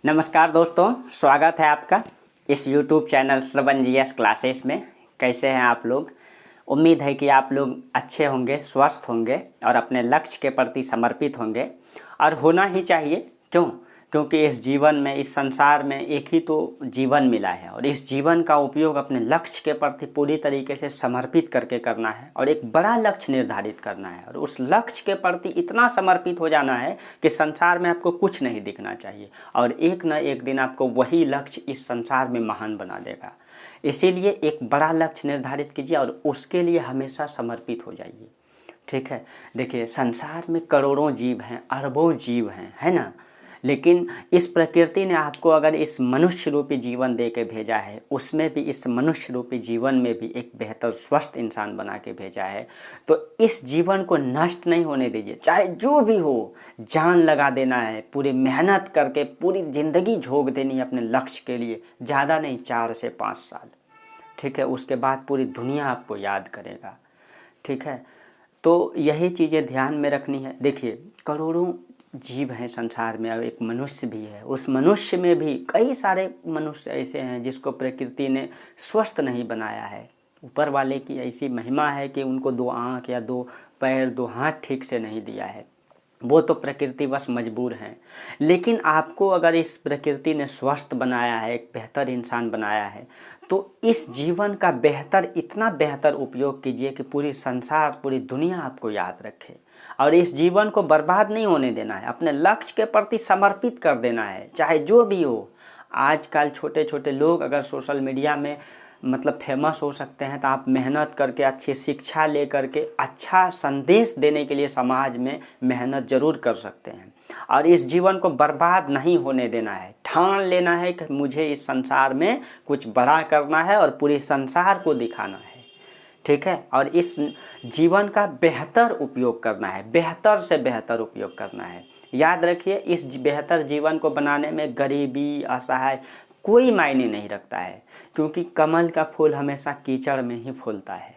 नमस्कार दोस्तों, स्वागत है आपका इस YouTube चैनल श्रवण जीएस क्लासेस में। कैसे हैं आप लोग? उम्मीद है कि आप लोग अच्छे होंगे, स्वस्थ होंगे और अपने लक्ष्य के प्रति समर्पित होंगे। और होना ही चाहिए। क्योंकि इस जीवन में, इस संसार में एक ही तो जीवन मिला है और इस जीवन का उपयोग अपने लक्ष्य के प्रति पूरी तरीके से समर्पित करके करना है और एक बड़ा लक्ष्य निर्धारित करना है और उस लक्ष्य के प्रति इतना समर्पित हो जाना है कि संसार में आपको कुछ नहीं दिखना चाहिए और एक न एक दिन आपको वही लक्ष्य इस संसार में महान बना देगा। इसीलिए एक बड़ा लक्ष्य निर्धारित कीजिए और उसके लिए हमेशा समर्पित हो जाइए। ठीक है, देखिए संसार में करोड़ों जीव हैं, अरबों जीव हैं, है ना। लेकिन इस प्रकृति ने आपको अगर इस मनुष्य रूपी जीवन दे के भेजा है, उसमें भी इस मनुष्य रूपी जीवन में भी एक बेहतर स्वस्थ इंसान बना के भेजा है, तो इस जीवन को नष्ट नहीं होने दीजिए। चाहे जो भी हो, जान लगा देना है, पूरी मेहनत करके पूरी ज़िंदगी झोंक देनी है अपने लक्ष्य के लिए। ज़्यादा नहीं, 4 से 5 साल। ठीक है, उसके बाद पूरी दुनिया आपको याद करेगा। ठीक है, तो यही चीज़ें ध्यान में रखनी है। देखिए करोड़ों जीव हैं संसार में और एक मनुष्य भी है। उस मनुष्य में भी कई सारे मनुष्य ऐसे हैं जिसको प्रकृति ने स्वस्थ नहीं बनाया है। ऊपर वाले की ऐसी महिमा है कि उनको 2 आँख या 2 पैर, 2 हाथ ठीक से नहीं दिया है। वो तो प्रकृतिवश मजबूर हैं। लेकिन आपको अगर इस प्रकृति ने स्वस्थ बनाया है, एक बेहतर इंसान बनाया है, तो इस जीवन का बेहतर, इतना बेहतर उपयोग कीजिए कि पूरी संसार, पूरी दुनिया आपको याद रखे। और इस जीवन को बर्बाद नहीं होने देना है, अपने लक्ष्य के प्रति समर्पित कर देना है, चाहे जो भी हो। आजकल छोटे छोटे लोग अगर सोशल मीडिया में फेमस हो सकते हैं, तो आप मेहनत करके, अच्छी शिक्षा ले करके, अच्छा संदेश देने के लिए समाज में मेहनत ज़रूर कर सकते हैं। और इस जीवन को बर्बाद नहीं होने देना है। ठान लेना है कि मुझे इस संसार में कुछ बड़ा करना है और पूरे संसार को दिखाना है। ठीक है, और इस जीवन का बेहतर उपयोग करना है, बेहतर से बेहतर उपयोग करना है। याद रखिए, इस बेहतर जीवन को बनाने में गरीबी, असहाय कोई मायने नहीं रखता है, क्योंकि कमल का फूल हमेशा कीचड़ में ही फूलता है।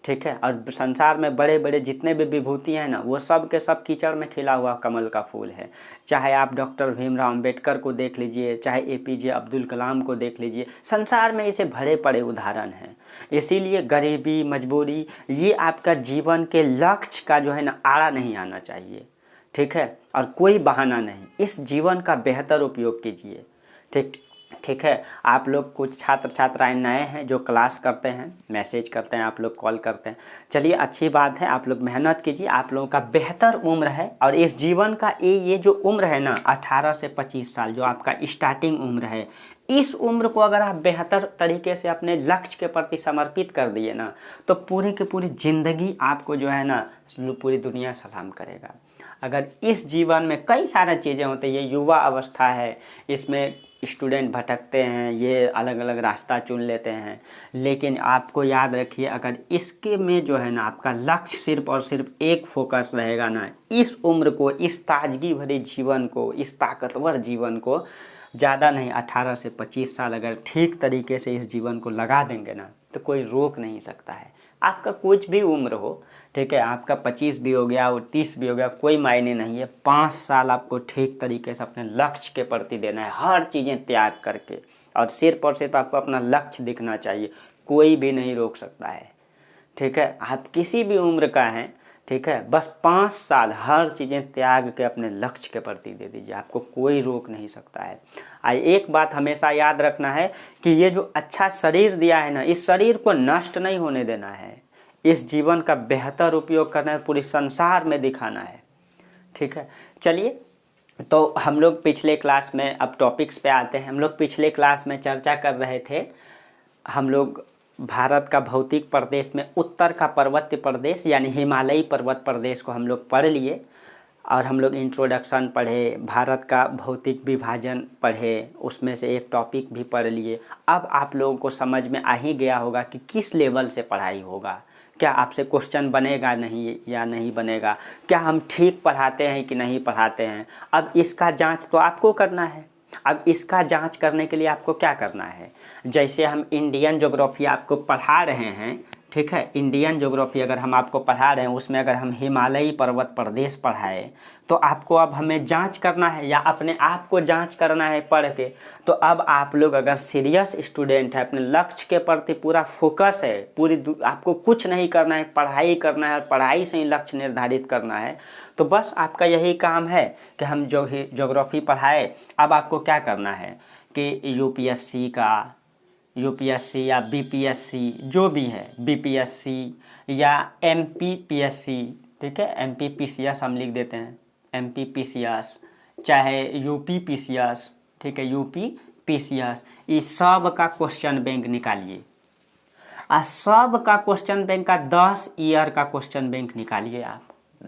ठीक है, और संसार में बड़े बड़े जितने भी विभूति हैं ना, वो सब के सब कीचड़ में खिला हुआ कमल का फूल है। चाहे आप डॉक्टर भीमराव अंबेडकर को देख लीजिए, चाहे एपीजे अब्दुल कलाम को देख लीजिए, संसार में इसे भरे पड़े उदाहरण हैं। इसीलिए गरीबी, मजबूरी, ये आपका जीवन के लक्ष्य का जो है ना, आड़ा नहीं आना चाहिए। ठीक है, और कोई बहाना नहीं, इस जीवन का बेहतर उपयोग कीजिए। ठीक है, आप लोग कुछ छात्र छात्राएं नए हैं जो क्लास करते हैं, मैसेज करते हैं, आप लोग कॉल करते हैं। चलिए, अच्छी बात है, आप लोग मेहनत कीजिए। आप लोगों का बेहतर उम्र है और इस जीवन का ये जो उम्र है ना, 18 से 25 साल, जो आपका स्टार्टिंग उम्र है, इस उम्र को अगर आप बेहतर तरीके से अपने लक्ष्य के प्रति समर्पित कर दिए ना, तो पूरी की पूरी ज़िंदगी आपको जो है ना, पूरी दुनिया सलाम करेगा। अगर इस जीवन में कई सारी चीज़ें होती हैं, ये युवा अवस्था है, इसमें स्टूडेंट भटकते हैं, ये अलग अलग रास्ता चुन लेते हैं। लेकिन आपको याद रखिए, अगर इसके में जो है ना, आपका लक्ष्य सिर्फ और सिर्फ एक फोकस रहेगा ना, इस उम्र को, इस ताजगी भरे जीवन को, इस ताकतवर जीवन को, ज़्यादा नहीं 18 से 25 साल अगर ठीक तरीके से इस जीवन को लगा देंगे ना, तो कोई रोक नहीं सकता है। आपका कुछ भी उम्र हो, ठीक है, आपका 25 भी हो गया और 30 भी हो गया, कोई मायने नहीं है। 5 साल आपको ठीक तरीके से अपने लक्ष्य के प्रति देना है, हर चीज़ें त्याग करके, और सिर्फ आपको अपना लक्ष्य दिखना चाहिए। कोई भी नहीं रोक सकता है। ठीक है, आप किसी भी उम्र का हैं, ठीक है, बस 5 साल हर चीज़ें त्याग के अपने लक्ष्य के प्रति दे दीजिए, आपको कोई रोक नहीं सकता है। एक बात हमेशा याद रखना है कि ये जो अच्छा शरीर दिया है ना, इस शरीर को नष्ट नहीं होने देना है। इस जीवन का बेहतर उपयोग करना है, पूरे संसार में दिखाना है। ठीक है, चलिए, तो हम लोग पिछले क्लास में, अब टॉपिक्स पे आते हैं। हम लोग पिछले क्लास में चर्चा कर रहे थे, हम लोग भारत का भौतिक प्रदेश में उत्तर का पर्वतीय प्रदेश यानी हिमालयी पर्वत प्रदेश को हम लोग पढ़ लिए, और हम लोग इंट्रोडक्शन पढ़े, भारत का भौतिक विभाजन पढ़े, उसमें से एक टॉपिक भी पढ़ लिए। अब आप लोगों को समझ में आ ही गया होगा कि किस लेवल से पढ़ाई होगा, क्या आपसे क्वेश्चन बनेगा नहीं या नहीं बनेगा, क्या हम ठीक पढ़ाते हैं कि नहीं पढ़ाते हैं। अब इसका जांच तो आपको करना है। अब इसका जांच करने के लिए आपको क्या करना है, जैसे हम इंडियन ज्योग्राफी आपको पढ़ा रहे हैं, ठीक है। इंडियन ज्योग्राफी अगर हम आपको पढ़ा रहे हैं उसमें अगर हम हिमालयी पर्वत प्रदेश पढ़ाए तो आपको अब हमें जांच करना है या अपने आप को जांच करना है पढ़ के। तो अब आप लोग अगर सीरियस स्टूडेंट है, अपने लक्ष्य के प्रति पूरा फोकस है, आपको कुछ नहीं करना है, पढ़ाई करना है और पढ़ाई से ही लक्ष्य निर्धारित करना है, तो बस आपका यही काम है कि हम ज्योग्राफी पढ़ाए। अब आपको क्या करना है कि यूपीएससी या बीपीएससी जो भी है, बीपीएससी या एमपीपीएससी, ठीक है, एमपीपीसीएस हम लिख देते हैं, एमपीपीसीएस चाहे यूपीपीसीएस, ठीक है, यूपीपीसीएस, इस सब का क्वेश्चन बैंक निकालिए। सब का क्वेश्चन बैंक का 10 ईयर का क्वेश्चन बैंक निकालिए आप।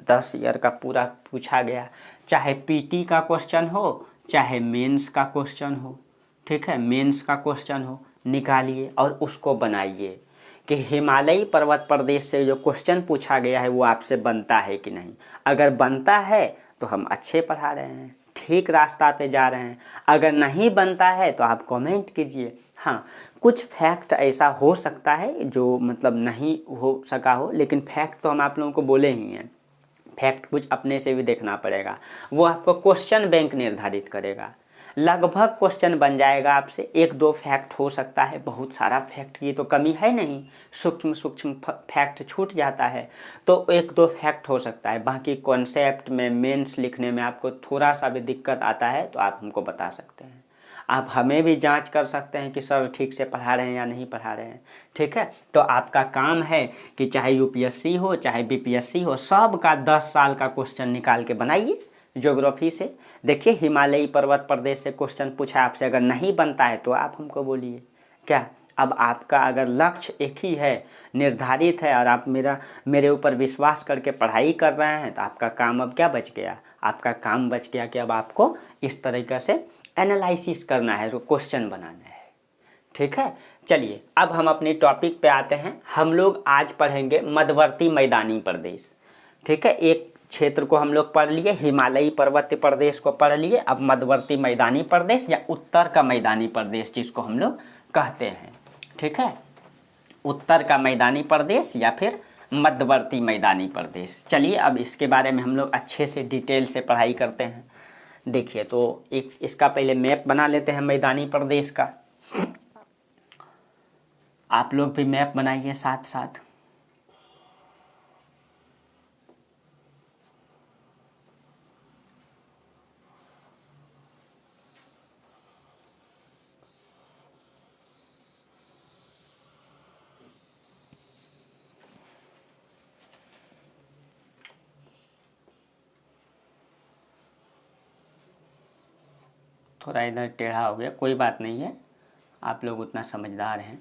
10 ईयर का पूरा पूछा गया, चाहे पीटी का क्वेश्चन हो चाहे मेंस का क्वेश्चन हो, ठीक है, मेंस का क्वेश्चन हो, निकालिए और उसको बनाइए कि हिमालयी पर्वत प्रदेश से जो क्वेश्चन पूछा गया है वो आपसे बनता है कि नहीं। अगर बनता है तो हम अच्छे पढ़ा रहे हैं, ठीक रास्ता पे जा रहे हैं। अगर नहीं बनता है तो आप कमेंट कीजिए। हाँ, कुछ फैक्ट ऐसा हो सकता है जो मतलब नहीं हो सका हो, लेकिन फैक्ट तो हम आप लोगों को बोले ही हैं। फैक्ट कुछ अपने से भी देखना पड़ेगा, वो आपको क्वेश्चन बैंक निर्धारित करेगा। लगभग क्वेश्चन बन जाएगा आपसे, 1-2 फैक्ट हो सकता है, बहुत सारा फैक्ट की तो कमी है नहीं, सूक्ष्म सूक्ष्म फैक्ट छूट जाता है तो 1-2 फैक्ट हो सकता है। बाकी कॉन्सेप्ट में मेंस लिखने में आपको थोड़ा सा भी दिक्कत आता है तो आप हमको बता सकते हैं। आप हमें भी जांच कर सकते हैं कि सर ठीक से पढ़ा रहे हैं या नहीं पढ़ा रहे हैं, ठीक है। तो आपका काम है कि चाहे यूपीएससी हो चाहे बीपीएससी हो, सब का 10 साल का क्वेश्चन निकाल के बनाइए ज्योग्राफी से। देखिए हिमालयी पर्वत प्रदेश से क्वेश्चन पूछा आपसे, अगर नहीं बनता है तो आप हमको बोलिए क्या। अब आपका अगर लक्ष्य एक ही है, निर्धारित है, और आप मेरे ऊपर विश्वास करके पढ़ाई कर रहे हैं, तो आपका काम अब क्या बच गया, आपका काम बच गया कि अब आपको इस तरीके से एनालिसिस करना है, क्वेश्चन बनाना है, ठीक है। चलिए अब हम अपनी टॉपिक पे आते हैं। हम लोग आज पढ़ेंगे मध्यवर्ती मैदानी प्रदेश, ठीक है। एक क्षेत्र को हम लोग पढ़ लिए, हिमालयी पर्वतीय प्रदेश को पढ़ लिए। अब मध्यवर्ती मैदानी प्रदेश या उत्तर का मैदानी प्रदेश जिसको हम लोग कहते हैं, ठीक है, उत्तर का मैदानी प्रदेश या फिर मध्यवर्ती मैदानी प्रदेश। चलिए अब इसके बारे में हम लोग अच्छे से डिटेल से पढ़ाई करते हैं। देखिए तो एक इसका पहले मैप बना लेते हैं मैदानी प्रदेश का। आप लोग भी मैप बनाइए साथ साथ। थोड़ा इधर टेढ़ा हो गया, कोई बात नहीं है, आप लोग उतना समझदार हैं।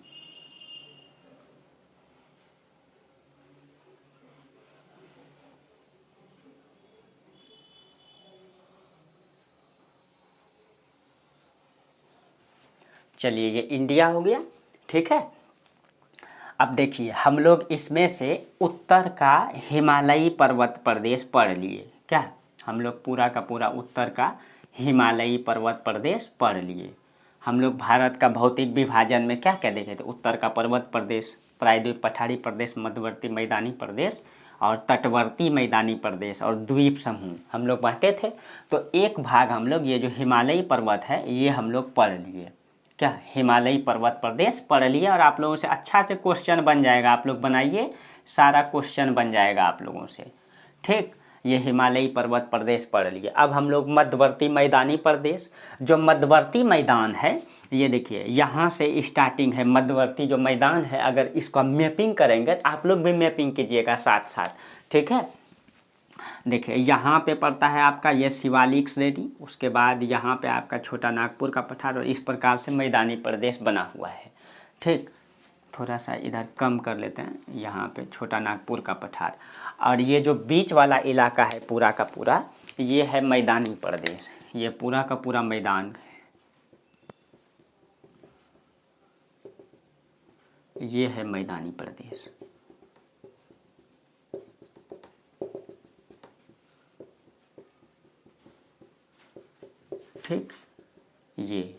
चलिए ये इंडिया हो गया, ठीक है। अब देखिए हम लोग इसमें से उत्तर का हिमालयी पर्वत प्रदेश पढ़ लिए क्या, हम लोग पूरा का पूरा उत्तर का हिमालयी पर्वत प्रदेश पढ़ लिए। हम लोग भारत का भौतिक विभाजन में क्या क्या देखे थे, उत्तर का पर्वत प्रदेश, प्रायद्वीप पठारी प्रदेश, मध्यवर्ती मैदानी प्रदेश और तटवर्ती मैदानी प्रदेश और द्वीप समूह हम लोग बांटे थे। तो एक भाग हम लोग ये जो हिमालयी पर्वत है ये हम लोग पढ़ लिए क्या, हिमालयी पर्वत प्रदेश पढ़ लिए। और आप लोगों से अच्छा से क्वेश्चन बन जाएगा, आप लोग बनाइए, सारा क्वेश्चन बन जाएगा आप लोगों से, ठीक। ये हिमालयी पर्वत प्रदेश पढ़ लिए। अब हम लोग मध्यवर्ती मैदानी प्रदेश, जो मध्यवर्ती मैदान है ये देखिए यहाँ से स्टार्टिंग है, मध्यवर्ती जो मैदान है, अगर इसका मैपिंग करेंगे तो आप लोग भी मैपिंग कीजिएगा साथ साथ, ठीक है। देखिए यहाँ पे पड़ता है आपका ये शिवालिक श्रेणी, उसके बाद यहाँ पे आपका छोटा नागपुर का पठार, और इस प्रकार से मैदानी प्रदेश बना हुआ है, ठीक। थोड़ा सा इधर कम कर लेते हैं, यहाँ पे छोटा नागपुर का पठार, और ये जो बीच वाला इलाका है पूरा का पूरा ये है मैदानी प्रदेश, ये पूरा का पूरा मैदान है, ये है मैदानी प्रदेश, ठीक। ये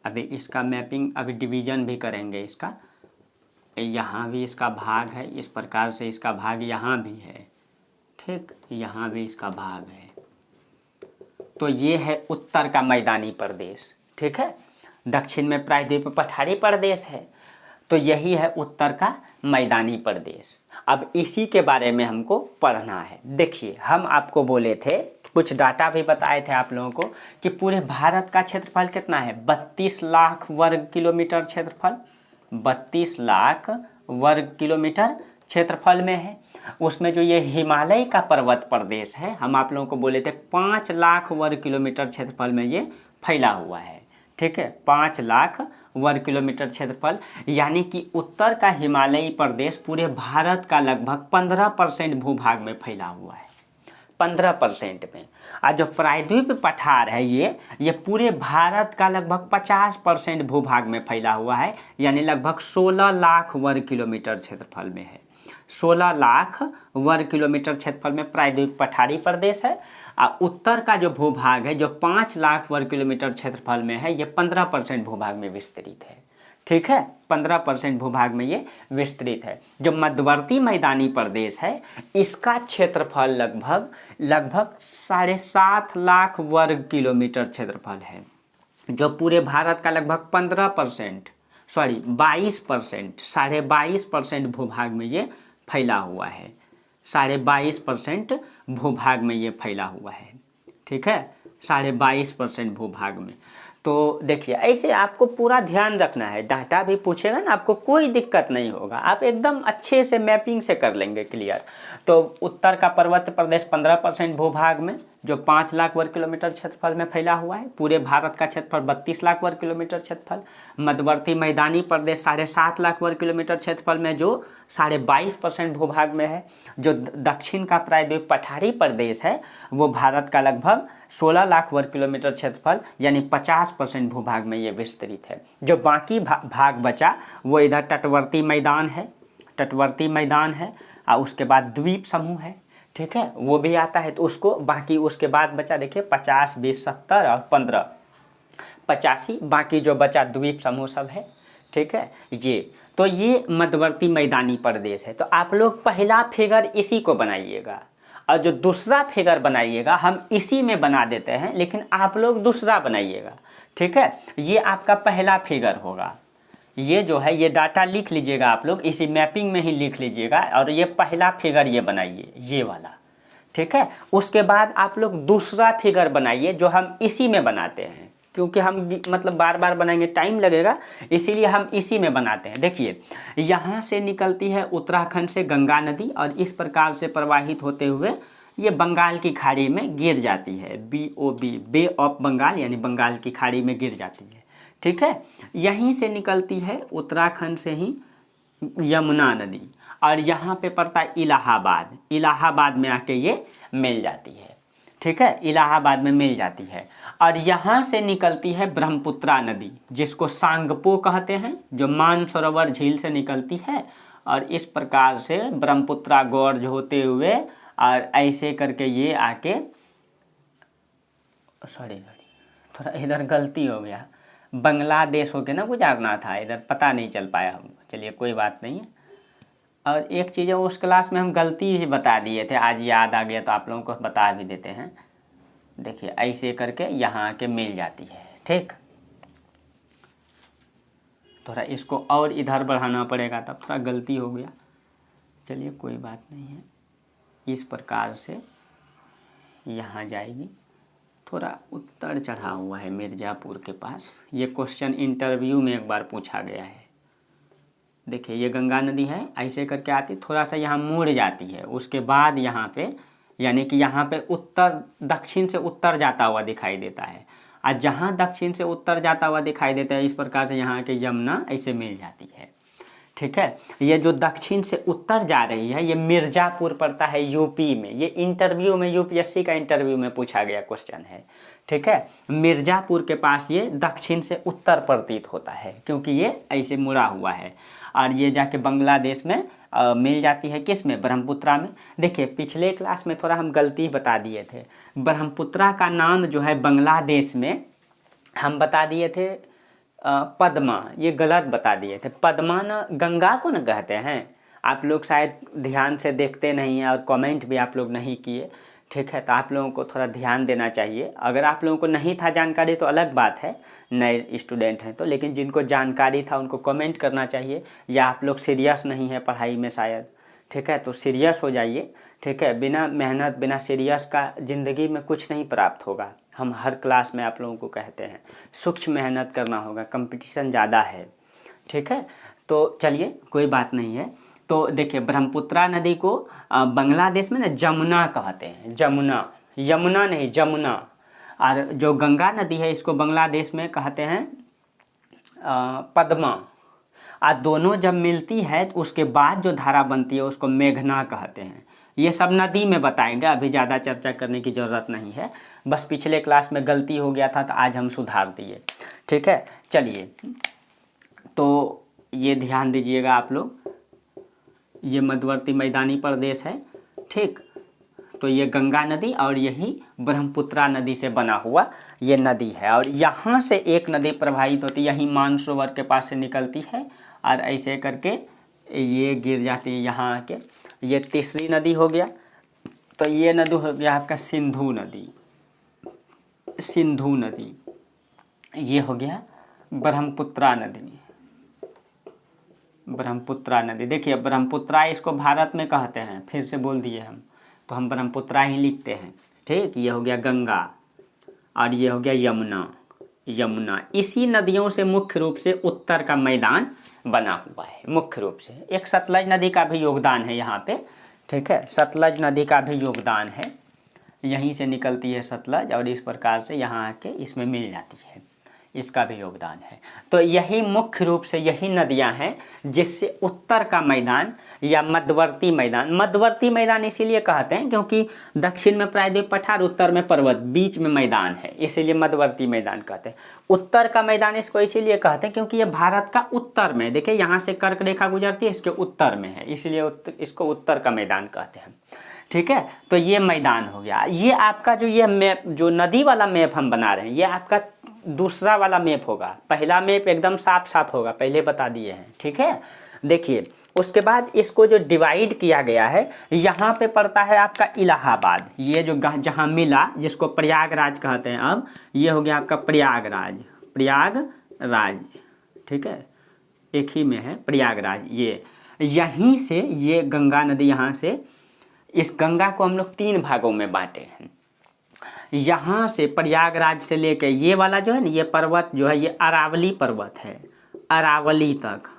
अभी इसका मैपिंग, अभी डिवीज़न भी करेंगे इसका, यहाँ भी इसका भाग है, इस प्रकार से इसका भाग यहाँ भी है, ठीक, यहाँ भी इसका भाग है। तो ये है उत्तर का मैदानी प्रदेश, ठीक है। दक्षिण में प्रायद्वीप पठारी प्रदेश है, तो यही है उत्तर का मैदानी प्रदेश। अब इसी के बारे में हमको पढ़ना है। देखिए, हम आपको बोले थे, कुछ डाटा भी बताए थे आप लोगों को कि पूरे भारत का क्षेत्रफल कितना है, 32 लाख वर्ग किलोमीटर क्षेत्रफल, 32 लाख वर्ग किलोमीटर क्षेत्रफल में है। उसमें जो ये हिमालय का पर्वत प्रदेश है, हम आप लोगों को बोले थे 5 लाख वर्ग किलोमीटर क्षेत्रफल में ये फैला हुआ है, ठीक है, 5 लाख वर्ग किलोमीटर क्षेत्रफल। यानी कि उत्तर का हिमालयी प्रदेश पूरे भारत का लगभग 15% भूभाग में फैला हुआ है, 15% में। और जो प्रायद्वीप पठार है ये पूरे भारत का लगभग 50% भूभाग में फैला हुआ है, यानी लगभग 16 लाख वर्ग किलोमीटर क्षेत्रफल में है। 16 लाख वर्ग किलोमीटर क्षेत्रफल में प्रायद्वीप पठारी प्रदेश है। और उत्तर का जो भूभाग है, जो 5 लाख वर्ग किलोमीटर क्षेत्रफल में है, ये 15% भूभाग में विस्तृत है, ठीक है, 15% भूभाग में ये विस्तृत है। जो मध्यवर्ती मैदानी प्रदेश है, इसका क्षेत्रफल लगभग 7.5 लाख वर्ग किलोमीटर क्षेत्रफल है, जो पूरे भारत का लगभग 22%, 22% भूभाग में ये फैला हुआ है, 22.5% भूभाग में ये फैला हुआ है, ठीक है, 22.5% भूभाग में। तो देखिए, ऐसे आपको पूरा ध्यान रखना है, डाटा भी पूछेगा ना, आपको कोई दिक्कत नहीं होगा, आप एकदम अच्छे से मैपिंग से कर लेंगे क्लियर। तो उत्तर का पर्वत प्रदेश 15% भूभाग में, जो 5 लाख वर्ग किलोमीटर क्षेत्रफल में फैला हुआ है। पूरे भारत का क्षेत्रफल 32 लाख वर्ग किलोमीटर क्षेत्रफल। मध्यवर्ती मैदानी प्रदेश 7.5 लाख वर्ग किलोमीटर क्षेत्रफल में, जो 22.5% भूभाग में है। जो दक्षिण का प्रायद्वीप पठारी प्रदेश है, वो भारत का लगभग 16 लाख वर्ग किलोमीटर क्षेत्रफल, यानी 50% भूभाग में ये विस्तृत है। जो बाकी भाग बचा, वो इधर तटवर्ती मैदान है, और उसके बाद द्वीप समूह है, ठीक है, वो भी आता है। तो उसको बाकी उसके बाद बचा, देखिए 50, 20, 70 और 15, 85, बाकी जो बचा द्वीप समूह सब है, ठीक है। तो ये मध्यवर्ती मैदानी प्रदेश है। तो आप लोग पहला फिगर इसी को बनाइएगा, और जो दूसरा फिगर बनाइएगा हम इसी में बना देते हैं, लेकिन आप लोग दूसरा बनाइएगा, ठीक है। ये आपका पहला फिगर होगा। ये जो है, ये डाटा लिख लीजिएगा आप लोग, इसी मैपिंग में ही लिख लीजिएगा, और ये पहला फिगर ये बनाइए, ये वाला, ठीक है। उसके बाद आप लोग दूसरा फिगर बनाइए, जो हम इसी में बनाते हैं, क्योंकि हम मतलब बार बार बनाएंगे टाइम लगेगा, इसीलिए हम इसी में बनाते हैं। देखिए, यहाँ से निकलती है उत्तराखंड से गंगा नदी, और इस प्रकार से प्रवाहित होते हुए ये बंगाल की खाड़ी में गिर जाती है, BOB, बे ऑफ बंगाल, यानी बंगाल की खाड़ी में गिर जाती है, ठीक है। यहीं से निकलती है उत्तराखंड से ही यमुना नदी, और यहाँ पे पड़ता है इलाहाबाद में आके ये मिल जाती है, ठीक है, इलाहाबाद में मिल जाती है। और यहाँ से निकलती है ब्रह्मपुत्रा नदी, जिसको सांगपो कहते हैं, जो मानसरोवर झील से निकलती है, और इस प्रकार से ब्रह्मपुत्रा गॉर्ज होते हुए और ऐसे करके ये आके, सॉरी थोड़ा इधर गलती हो गया, बांग्लादेश होके ना गुजारना था, इधर पता नहीं चल पाया हमको, चलिए कोई बात नहीं है। और एक चीज़ उस क्लास में हम गलती बता दिए थे, आज याद आ गया तो आप लोगों को बता भी देते हैं। देखिए, ऐसे करके यहाँ आके मिल जाती है, ठीक। थोड़ा इसको और इधर बढ़ाना पड़ेगा, तब थोड़ा गलती हो गया, चलिए कोई बात नहीं है। इस प्रकार से यहाँ जाएगी, थोड़ा उत्तर चढ़ा हुआ है मिर्ज़ापुर के पास। ये क्वेश्चन इंटरव्यू में एक बार पूछा गया है। देखिए, ये गंगा नदी है, ऐसे करके आती, थोड़ा सा यहाँ मुड़ जाती है, उसके बाद यहाँ पे, यानी कि यहाँ पे उत्तर, दक्षिण से उत्तर जाता हुआ दिखाई देता है। और जहाँ दक्षिण से उत्तर जाता हुआ दिखाई देता है, इस प्रकार से यहाँ के यमुना ऐसे मिल जाती है, ठीक है। ये जो दक्षिण से उत्तर जा रही है, ये मिर्ज़ापुर पड़ता है यूपी में। ये इंटरव्यू में, UPSC का इंटरव्यू में पूछा गया क्वेश्चन है, ठीक है। मिर्ज़ापुर के पास ये दक्षिण से उत्तर प्रतीत होता है, क्योंकि ये ऐसे मुड़ा हुआ है। और ये जाके बांग्लादेश में मिल जाती है, किस में, ब्रह्मपुत्रा में। देखिए, पिछले क्लास में थोड़ा हम गलती बता दिए थे, ब्रह्मपुत्रा का नाम जो है बांग्लादेश में हम बता दिए थे पद्मा, ये गलत बता दिए थे। पद्मा न गंगा को न कहते हैं। आप लोग शायद ध्यान से देखते नहीं हैं और कमेंट भी आप लोग नहीं किए, ठीक है। तो आप लोगों को थोड़ा ध्यान देना चाहिए। अगर आप लोगों को नहीं था जानकारी तो अलग बात है, नए स्टूडेंट हैं तो, लेकिन जिनको जानकारी था उनको कमेंट करना चाहिए। या आप लोग सीरियस नहीं है पढ़ाई में शायद, ठीक है, तो सीरियस हो जाइए, ठीक है। बिना मेहनत बिना सीरियस का ज़िंदगी में कुछ नहीं प्राप्त होगा। हम हर क्लास में आप लोगों को कहते हैं सूक्ष्म मेहनत करना होगा, कंपटीशन ज़्यादा है, ठीक है। तो चलिए कोई बात नहीं है। तो देखिए ब्रह्मपुत्रा नदी को बांग्लादेश में ना जमुना कहते हैं, जमुना, यमुना नहीं जमुना। और जो गंगा नदी है इसको बांग्लादेश में कहते हैं पद्मा। और दोनों जब मिलती है तो उसके बाद जो धारा बनती है उसको मेघना कहते हैं। ये सब नदी में बताएंगे, अभी ज़्यादा चर्चा करने की ज़रूरत नहीं है। बस पिछले क्लास में गलती हो गया था तो आज हम सुधार दिए, ठीक है। चलिए तो ये ध्यान दीजिएगा आप लोग, ये मध्यवर्ती मैदानी प्रदेश है, ठीक। तो ये गंगा नदी और यही ब्रह्मपुत्रा नदी से बना हुआ ये नदी है। और यहाँ से एक नदी प्रवाहित होती है, यहीं मानसरोवर के पास से निकलती है और ऐसे करके ये गिर जाती है यहाँ आके। ये तीसरी नदी हो गया। तो ये नदी हो गया आपका सिंधु नदी, सिंधु नदी। ये हो गया ब्रह्मपुत्रा नदी, ब्रह्मपुत्रा नदी। देखिए ब्रह्मपुत्रा इसको भारत में कहते हैं, फिर से बोल दिए हम, तो हम ब्रह्मपुत्रा ही लिखते हैं, ठीक। ये हो गया गंगा और ये हो गया यमुना, यमुना। इसी नदियों से मुख्य रूप से उत्तर का मैदान बना हुआ है, मुख्य रूप से। एक सतलज नदी का भी योगदान है यहाँ पे, ठीक है, सतलज नदी का भी योगदान है। यहीं से निकलती है सतलज और इस प्रकार से यहाँ आके इसमें मिल जाती है, इसका भी योगदान है। तो यही मुख्य रूप से यही नदियां हैं जिससे उत्तर का मैदान या मध्यवर्ती मैदान, मध्यवर्ती मैदान इसीलिए कहते हैं क्योंकि दक्षिण में प्रायद्वीप पठार, उत्तर में पर्वत, बीच में मैदान है, इसीलिए मध्यवर्ती मैदान कहते हैं। उत्तर का मैदान इसको इसीलिए कहते हैं क्योंकि ये भारत का उत्तर में, देखिए यहाँ से कर्क रेखा गुजरती है, इसके उत्तर में है, इसलिए इसको उत्तर का मैदान कहते हैं, ठीक है। तो ये मैदान हो गया। ये आपका जो ये मैप, जो नदी वाला मैप हम बना रहे हैं, ये आपका दूसरा वाला मैप होगा। पहला मैप एकदम साफ साफ होगा, पहले बता दिए हैं, ठीक है। देखिए उसके बाद इसको जो डिवाइड किया गया है, यहाँ पे पड़ता है आपका इलाहाबाद। ये जो जहाँ मिला, जिसको प्रयागराज कहते हैं, अब ये हो गया आपका प्रयागराज, प्रयागराज, ठीक है, एक ही में है प्रयागराज। ये यहीं से ये गंगा नदी, यहाँ से इस गंगा को हम लोग 3 भागों में बांटे हैं। यहाँ से प्रयागराज से लेके ये वाला जो है ना, ये पर्वत जो है, ये अरावली पर्वत है, अरावली तक,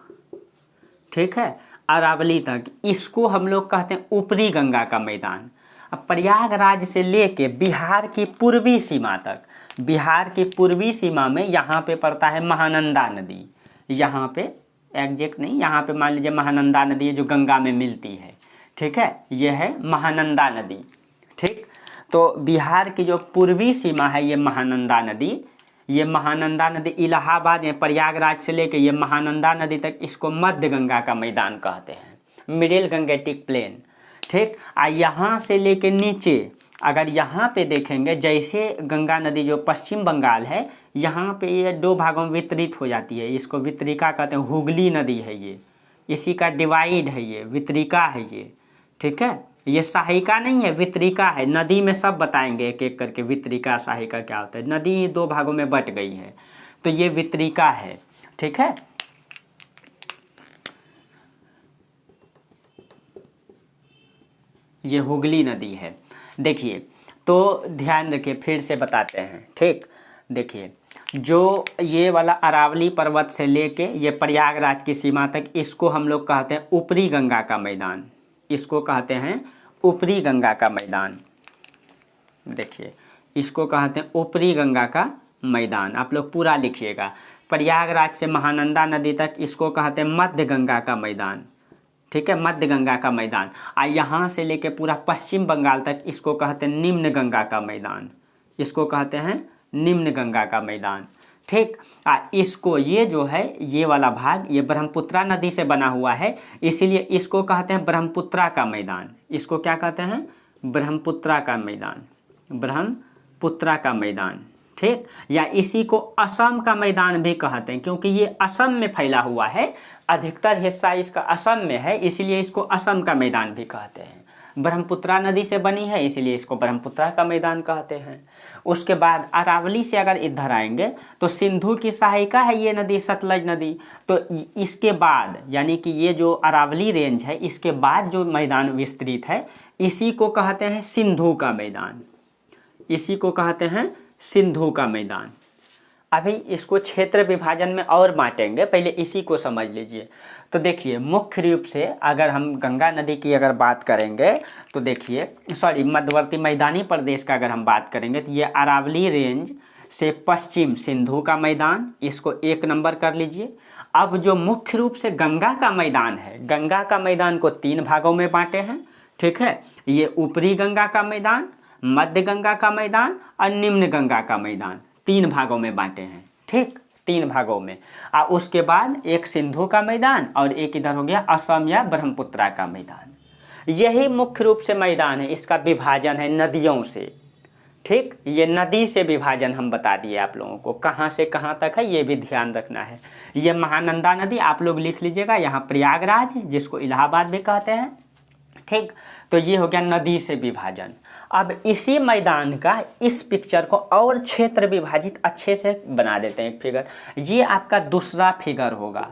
ठीक है, अरावली तक। इसको हम लोग कहते हैं ऊपरी गंगा का मैदान। अब प्रयागराज से लेके बिहार की पूर्वी सीमा तक, बिहार की पूर्वी सीमा में यहाँ पे पड़ता है महानंदा नदी। यहाँ पे एग्जैक्ट नहीं, यहाँ पे मान लीजिए महानंदा नदी है जो गंगा में मिलती है, ठीक है, यह है महानंदा नदी, ठीक। तो बिहार की जो पूर्वी सीमा है ये महानंदा नदी, ये महानंदा नदी इलाहाबाद या प्रयागराज से लेके ये महानंदा नदी तक, इसको मध्य गंगा का मैदान कहते हैं, मिडिल गंगेटिक प्लेन, ठीक। यहाँ से लेके नीचे अगर यहाँ पे देखेंगे, जैसे गंगा नदी जो पश्चिम बंगाल है, यहाँ पे ये 2 भागों में वितरित हो जाती है। इसको वितरिका कहते हैं, हुगली नदी है ये, इसी का डिवाइड है ये, वितरिका है ये, ठीक है। ये सहायिका नहीं है, वितरिका है। नदी में सब बताएंगे एक एक करके, वितरिका सहायिका क्या होता है। नदी 2 भागों में बट गई है, तो ये वितरिका है, ठीक है। ये हुगली नदी है। देखिए तो ध्यान रखिए, फिर से बताते हैं, ठीक। देखिए जो ये वाला अरावली पर्वत से लेके ये प्रयागराज की सीमा तक, इसको हम लोग कहते हैं ऊपरी गंगा का मैदान, इसको कहते हैं ऊपरी गंगा का मैदान। देखिए इसको कहते हैं ऊपरी गंगा का मैदान। आप लोग पूरा लिखिएगा। प्रयागराज से महानंदा नदी तक इसको कहते हैं मध्य गंगा का मैदान, ठीक है, मध्य गंगा का मैदान। और यहाँ से लेके पूरा पश्चिम बंगाल तक इसको कहते हैं निम्न गंगा का मैदान, इसको कहते हैं निम्न गंगा का मैदान, ठीक। इसको ये जो है ये वाला भाग ये ब्रह्मपुत्रा नदी से बना हुआ है, इसीलिए इसको कहते हैं ब्रह्मपुत्रा का मैदान। इसको क्या कहते हैं? ब्रह्मपुत्रा का मैदान, ब्रह्मपुत्रा का मैदान, ठीक, या इसी को असम का मैदान भी कहते हैं, क्योंकि ये असम में फैला हुआ है, अधिकतर हिस्सा इसका असम में है, इसलिए इसको असम का मैदान भी कहते हैं। ब्रह्मपुत्रा नदी से बनी है, इसलिए इसको ब्रह्मपुत्रा का मैदान कहते हैं। उसके बाद अरावली से अगर इधर आएंगे तो सिंधु की सहायिका है ये नदी, सतलज नदी। तो इसके बाद यानी कि ये जो अरावली रेंज है, इसके बाद जो मैदान विस्तृत है, इसी को कहते हैं सिंधु का मैदान, इसी को कहते हैं सिंधु का मैदान। अभी इसको क्षेत्र विभाजन में और बांटेंगे, पहले इसी को समझ लीजिए। तो देखिए, मुख्य रूप से अगर हम गंगा नदी की अगर बात करेंगे तो देखिए, मध्यवर्ती मैदानी प्रदेश का अगर हम बात करेंगे तो ये अरावली रेंज से पश्चिम सिंधु का मैदान, इसको 1 नंबर कर लीजिए। अब जो मुख्य रूप से गंगा का मैदान है, गंगा का मैदान को 3 भागों में बांटे हैं, ठीक है। ये ऊपरी गंगा का मैदान, मध्य गंगा का मैदान और निम्न गंगा का मैदान, 3 भागों में बांटे हैं, ठीक, 3 भागों में। और उसके बाद एक सिंधु का मैदान और एक इधर हो गया असम या ब्रह्मपुत्रा का मैदान। यही मुख्य रूप से मैदान है, इसका विभाजन है नदियों से, ठीक। ये नदी से विभाजन हम बता दिए आप लोगों को, कहाँ से कहाँ तक है ये भी ध्यान रखना है। ये महानंदा नदी आप लोग लिख लीजिएगा, यहाँ प्रयागराज जिसको इलाहाबाद भी कहते हैं, ठीक। तो ये हो गया नदी से विभाजन। अब इसी मैदान का इस पिक्चर को और क्षेत्र विभाजित अच्छे से बना देते हैं एक फिगर। ये आपका दूसरा फिगर होगा,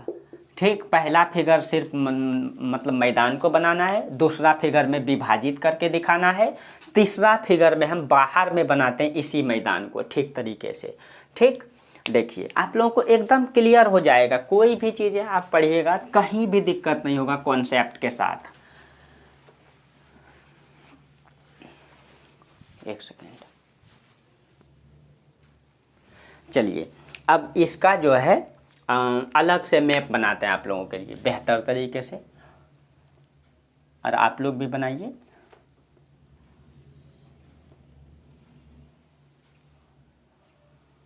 ठीक। पहला फिगर सिर्फ मतलब मैदान को बनाना है, दूसरा फिगर में विभाजित करके दिखाना है, तीसरा फिगर में हम बाहर में बनाते हैं इसी मैदान को ठीक तरीके से, ठीक। देखिए, आप लोगों को एकदम क्लियर हो जाएगा, कोई भी चीज़ें आप पढ़िएगा कहीं भी दिक्कत नहीं होगा कॉन्सेप्ट के साथ। एक सेकेंड, चलिए अब इसका जो है अलग से मैप बनाते हैं आप लोगों के लिए बेहतर तरीके से, और आप लोग भी बनाइए।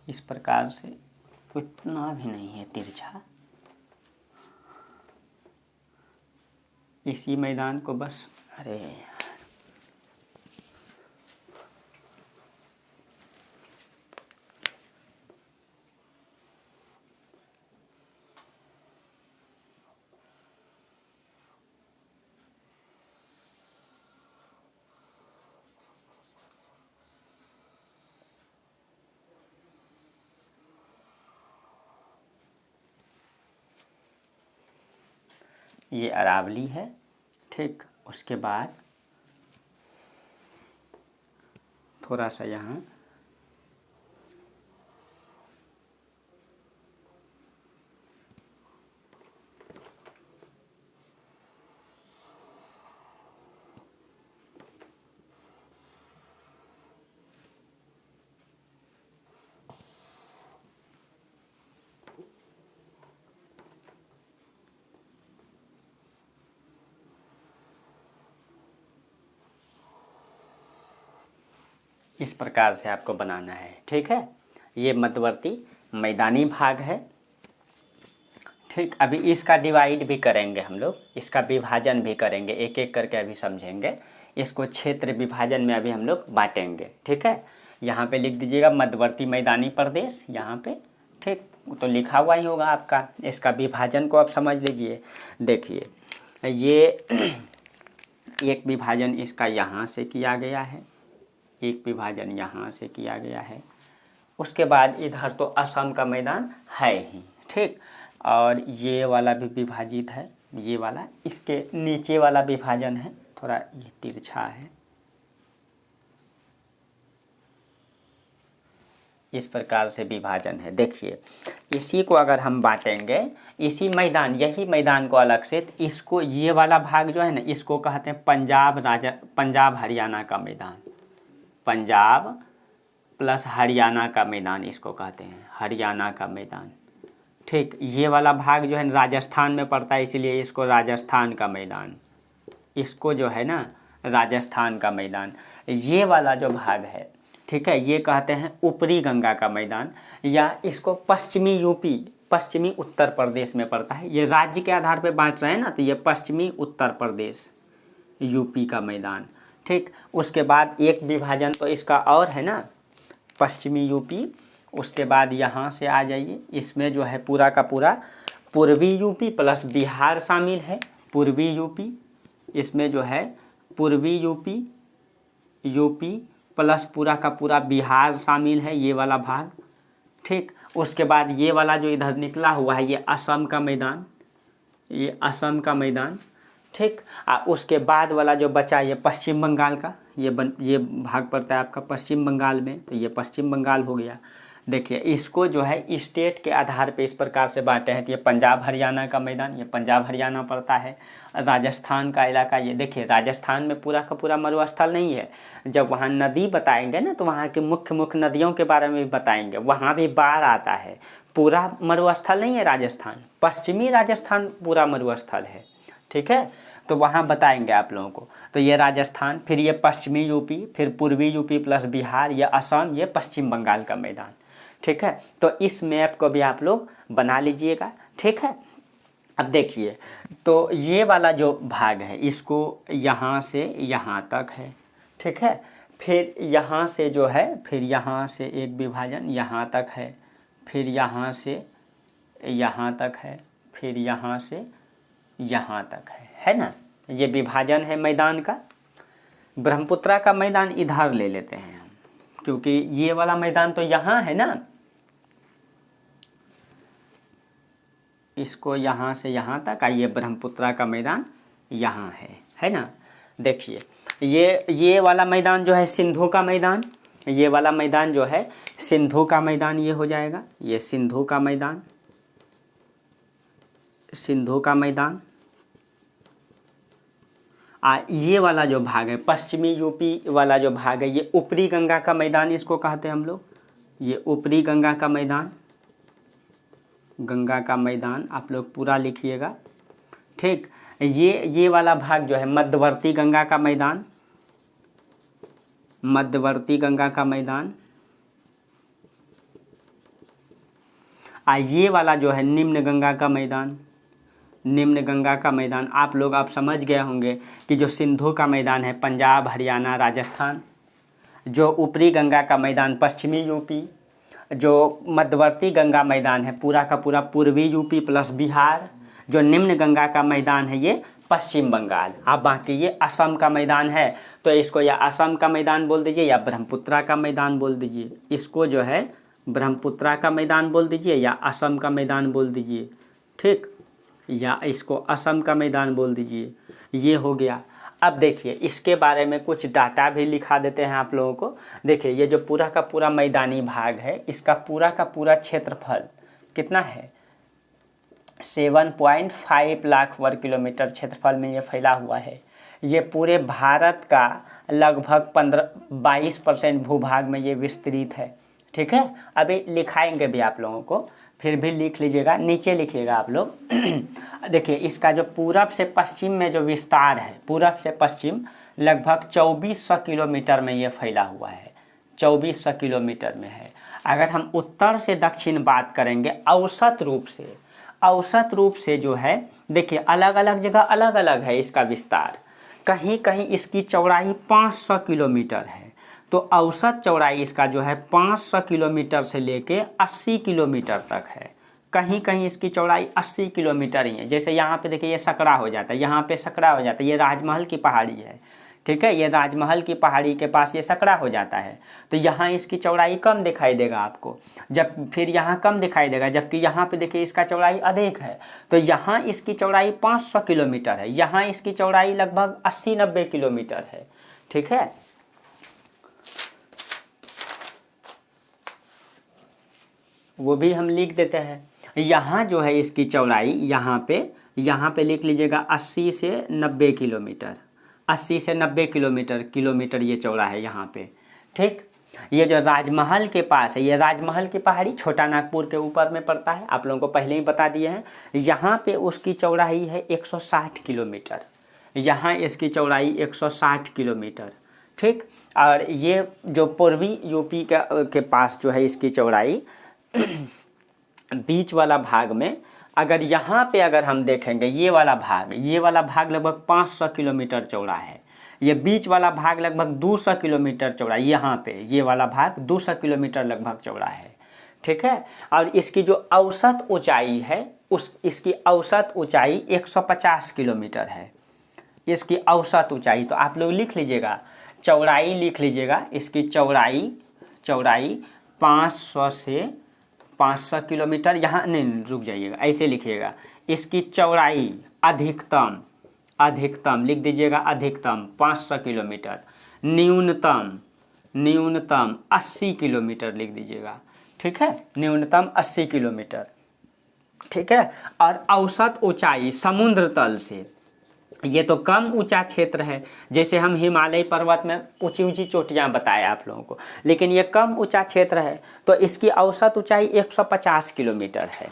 इस प्रकार से, इतना भी नहीं है तिरछा, इसी मैदान को बस, अरे ये अरावली है, ठीक। उसके बाद थोड़ा सा यहाँ इस प्रकार से आपको बनाना है, ठीक है। ये मध्यवर्ती मैदानी भाग है, ठीक। अभी इसका डिवाइड भी करेंगे हम लोग, इसका विभाजन भी करेंगे, एक एक करके अभी समझेंगे। इसको क्षेत्र विभाजन में अभी हम लोग बांटेंगे, ठीक है। यहाँ पे लिख दीजिएगा मध्यवर्ती मैदानी प्रदेश, यहाँ पे, ठीक। तो लिखा हुआ ही होगा आपका, इसका विभाजन को आप समझ लीजिए। देखिए, ये एक विभाजन इसका यहाँ से किया गया है, एक विभाजन यहाँ से किया गया है। उसके बाद इधर तो असम का मैदान है ही, ठीक। और ये वाला भी विभाजित है, ये वाला, इसके नीचे वाला विभाजन है, थोड़ा ये तिरछा है। इस प्रकार से विभाजन है। देखिए, इसी को अगर हम बांटेंगे, इसी मैदान, यही मैदान को अलग से, तो इसको, ये वाला भाग जो है ना, इसको कहते हैं पंजाब हरियाणा का मैदान, पंजाब प्लस हरियाणा का मैदान इसको कहते हैं, हरियाणा का मैदान, ठीक। ये वाला भाग जो है राजस्थान में पड़ता है, इसलिए इसको राजस्थान का मैदान, इसको जो है ना राजस्थान का मैदान। ये वाला जो भाग है, ठीक है, ये कहते हैं ऊपरी गंगा का मैदान, या इसको पश्चिमी यूपी, पश्चिमी उत्तर प्रदेश में पड़ता है। ये राज्य के आधार पे बांट रहे हैं ना, तो ये पश्चिमी उत्तर प्रदेश यूपी का मैदान, ठीक। उसके बाद एक विभाजन तो इसका और है ना, पश्चिमी यूपी उसके बाद यहाँ से आ जाइए, इसमें जो है पूरा का पूरा पूर्वी यूपी प्लस बिहार शामिल है। पूर्वी यूपी, इसमें जो है पूर्वी यूपी प्लस पूरा का पूरा बिहार शामिल है, ये वाला भाग। ठीक, उसके बाद ये वाला जो इधर निकला हुआ है ये असम का मैदान, ये असम का मैदान। ठीक, उसके बाद वाला जो बचा ये पश्चिम बंगाल का, ये भाग पड़ता है आपका पश्चिम बंगाल में, तो ये पश्चिम बंगाल हो गया। देखिए इसको जो है स्टेट के आधार पे इस प्रकार से बांटे हैं। तो ये पंजाब हरियाणा का मैदान, ये पंजाब हरियाणा पड़ता है। राजस्थान का इलाका, ये देखिए राजस्थान में पूरा का पूरा मरुस्थल नहीं है। जब वहाँ नदी बताएंगे ना तो वहाँ की मुख्य नदियों के बारे में भी बताएंगे, वहाँ भी बाढ़ आता है। पूरा मरुस्थल नहीं है राजस्थान, पश्चिमी राजस्थान पूरा मरुस्थल है। ठीक है, तो वहाँ बताएंगे आप लोगों को। तो ये राजस्थान, फिर ये पश्चिमी यूपी, फिर पूर्वी यूपी प्लस बिहार, ये असम, ये पश्चिम बंगाल का मैदान। ठीक है, तो इस मैप को भी आप लोग बना लीजिएगा। ठीक है, अब देखिए तो ये वाला जो भाग है इसको यहाँ से यहाँ तक है। ठीक है, फिर यहाँ से जो है, फिर यहाँ से एक विभाजन यहाँ तक है, फिर यहाँ से यहाँ तक है, फिर यहाँ से यहाँ तक है ना। ये विभाजन है मैदान का। ब्रह्मपुत्रा का मैदान इधर ले लेते हैं हम, क्योंकि ये वाला मैदान तो यहाँ है ना, इसको यहाँ से यहाँ तक आइए, ब्रह्मपुत्रा का मैदान यहाँ है ना। देखिए ये वाला मैदान जो है सिंधु का मैदान, ये वाला मैदान जो है सिंधु का मैदान, ये हो जाएगा, ये सिंधु का मैदान, सिंधु का मैदान। ये वाला जो भाग है पश्चिमी यूपी वाला जो भाग है ये ऊपरी गंगा का मैदान, इसको कहते हैं हम लोग। ये ऊपरी गंगा का मैदान, गंगा का मैदान आप लोग पूरा लिखिएगा। ठीक, ये वाला भाग जो है मध्यवर्ती गंगा का मैदान, मध्यवर्ती गंगा का मैदान। ये वाला जो है निम्न गंगा का मैदान, निम्न गंगा का मैदान। आप लोग आप समझ गए होंगे कि जो सिंधु का मैदान है पंजाब हरियाणा राजस्थान, जो ऊपरी गंगा का मैदान पश्चिमी यूपी, जो मध्यवर्ती गंगा मैदान है पूरा का पूरा पूर्वी यूपी प्लस बिहार, जो निम्न गंगा का मैदान है ये पश्चिम बंगाल। अब बाकी ये असम का मैदान है, तो इसको या असम का मैदान बोल दीजिए या ब्रह्मपुत्रा का मैदान बोल दीजिए। इसको जो है ब्रह्मपुत्रा का मैदान बोल दीजिए या असम का मैदान बोल दीजिए। ठीक, या इसको असम का मैदान बोल दीजिए। ये हो गया। अब देखिए इसके बारे में कुछ डाटा भी लिखा देते हैं आप लोगों को। देखिए ये जो पूरा का पूरा मैदानी भाग है इसका पूरा का पूरा क्षेत्रफल कितना है, 7.5 लाख वर्ग किलोमीटर क्षेत्रफल में ये फैला हुआ है। ये पूरे भारत का लगभग 22% भूभाग में ये विस्तृत है। ठीक है, अभी लिखाएंगे भी आप लोगों को, फिर भी लिख लीजिएगा, नीचे लिखिएगा आप लोग। देखिए इसका जो पूरब से पश्चिम में जो विस्तार है, पूरब से पश्चिम लगभग 2400 किलोमीटर में ये फैला हुआ है, 2400 किलोमीटर में है। अगर हम उत्तर से दक्षिण बात करेंगे औसत रूप से जो है, देखिए अलग अलग जगह अलग अलग है इसका विस्तार। कहीं कहीं इसकी चौड़ाई 500 किलोमीटर है, तो औसत चौड़ाई इसका जो है 500 किलोमीटर से लेके 80 किलोमीटर तक है। कहीं कहीं इसकी चौड़ाई 80 किलोमीटर ही है। जैसे यहाँ पे देखिए ये सकड़ा हो जाता है, यहाँ पे सकड़ा हो जाता है, ये राजमहल की पहाड़ी है। ठीक है, ये राजमहल की पहाड़ी के पास ये सकड़ा हो जाता है, तो यहाँ इसकी चौड़ाई कम दिखाई देगा आपको, जब फिर यहाँ कम दिखाई देगा, जबकि यहाँ पे देखिए इसका चौड़ाई अधिक है। तो यहाँ इसकी चौड़ाई 500 किलोमीटर है, यहाँ इसकी चौड़ाई लगभग 80-90 किलोमीटर है। ठीक है, वो भी हम लिख देते हैं। यहाँ जो है इसकी चौड़ाई यहाँ पे लिख लीजिएगा 80 से 90 किलोमीटर, 80 से 90 किलोमीटर ये चौड़ा है यहाँ पे। ठीक, ये जो राजमहल के पास है, ये राजमहल की पहाड़ी छोटा नागपुर के ऊपर में पड़ता है, आप लोगों को पहले ही बता दिए हैं। यहाँ पे उसकी चौड़ाई है 160 किलोमीटर, यहाँ इसकी चौड़ाई 160 किलोमीटर। ठीक, और ये जो पूर्वी यूपी के पास जो है इसकी चौड़ाई बीच वाला भाग में, अगर यहाँ पे अगर हम देखेंगे ये वाला भाग लगभग 500 किलोमीटर चौड़ा है। ये बीच वाला भाग लगभग 200 किलोमीटर चौड़ा, यहाँ पे ये वाला भाग 200 किलोमीटर लगभग चौड़ा है। ठीक है। और इसकी जो औसत ऊंचाई है इसकी औसत ऊंचाई 150 किलोमीटर है, इसकी औसत ऊंचाई। तो आप लोग लिख लीजिएगा, चौड़ाई लिख लीजिएगा, इसकी चौड़ाई 500 से 500 किलोमीटर, यहाँ नहीं रुक जाइएगा, ऐसे लिखिएगा, इसकी चौड़ाई अधिकतम लिख दीजिएगा, अधिकतम 500 किलोमीटर, न्यूनतम 80 किलोमीटर लिख दीजिएगा, ठीक है, न्यूनतम 80 किलोमीटर, ठीक है। और औसत ऊंचाई समुद्र तल से, ये तो कम ऊंचा क्षेत्र है, जैसे हम हिमालय पर्वत में ऊंची ऊंची चोटियां बताए आप लोगों को, लेकिन ये कम ऊंचा क्षेत्र है, तो इसकी औसत ऊंचाई 150 किलोमीटर है।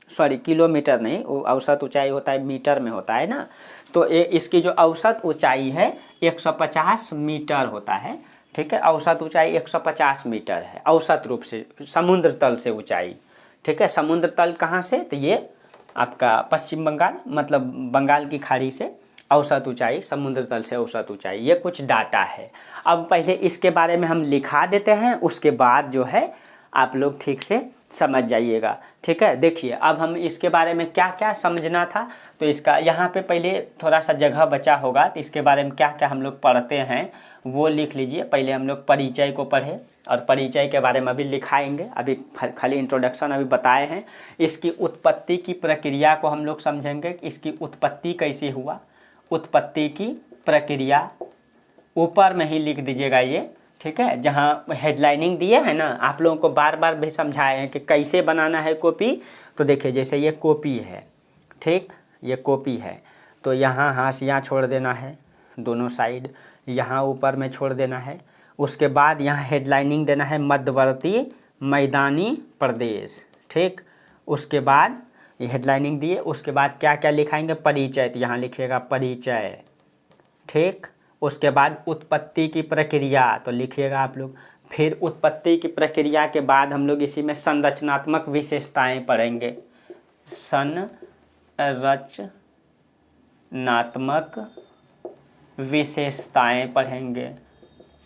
सॉरी, किलोमीटर नहीं, वो औसत ऊंचाई होता है मीटर में होता है ना, तो इसकी जो औसत ऊंचाई है 150 मीटर होता है, ठीक है। औसत ऊंचाई 150 मीटर है औसत रूप से, समुद्र तल से ऊंचाई, ठीक है। समुद्र तल कहाँ से, तो ये आपका पश्चिम बंगाल, मतलब बंगाल की खाड़ी से औसत ऊंचाई, समुद्र तल से औसत ऊंचाई, ये कुछ डाटा है। अब पहले इसके बारे में हम लिखा देते हैं, उसके बाद जो है आप लोग ठीक से समझ जाइएगा, ठीक है। देखिए अब हम इसके बारे में क्या क्या समझना था, तो इसका यहाँ पे पहले थोड़ा सा जगह बचा होगा, तो इसके बारे में क्या क्या हम लोग पढ़ते हैं वो लिख लीजिए। पहले हम लोग परिचय को पढ़े, और परिचय के बारे में अभी लिखाएंगे, अभी खाली इंट्रोडक्शन अभी बताए हैं। इसकी उत्पत्ति की प्रक्रिया को हम लोग समझेंगे, इसकी उत्पत्ति कैसे हुआ, उत्पत्ति की प्रक्रिया ऊपर में ही लिख दीजिएगा ये, ठीक है। जहाँ हेडलाइनिंग दिए है ना, आप लोगों को बार बार भी समझाए हैं कि कैसे बनाना है कॉपी। तो देखिए जैसे ये कॉपी है, ठीक, ये कॉपी है, तो यहाँ हाशिया छोड़ देना है दोनों साइड, यहाँ ऊपर में छोड़ देना है। उसके बाद यहाँ हेडलाइनिंग देना है मध्यवर्ती मैदानी प्रदेश, ठीक। उसके बाद ये हेडलाइनिंग दिए, उसके बाद क्या क्या लिखाएंगे, परिचय, तो यहाँ लिखिएगा परिचय, ठीक। उसके बाद उत्पत्ति की प्रक्रिया, तो लिखिएगा आप लोग। फिर उत्पत्ति की प्रक्रिया के बाद हम लोग इसी में संरचनात्मक विशेषताएं पढ़ेंगे, संरचनात्मक विशेषताएं पढ़ेंगे,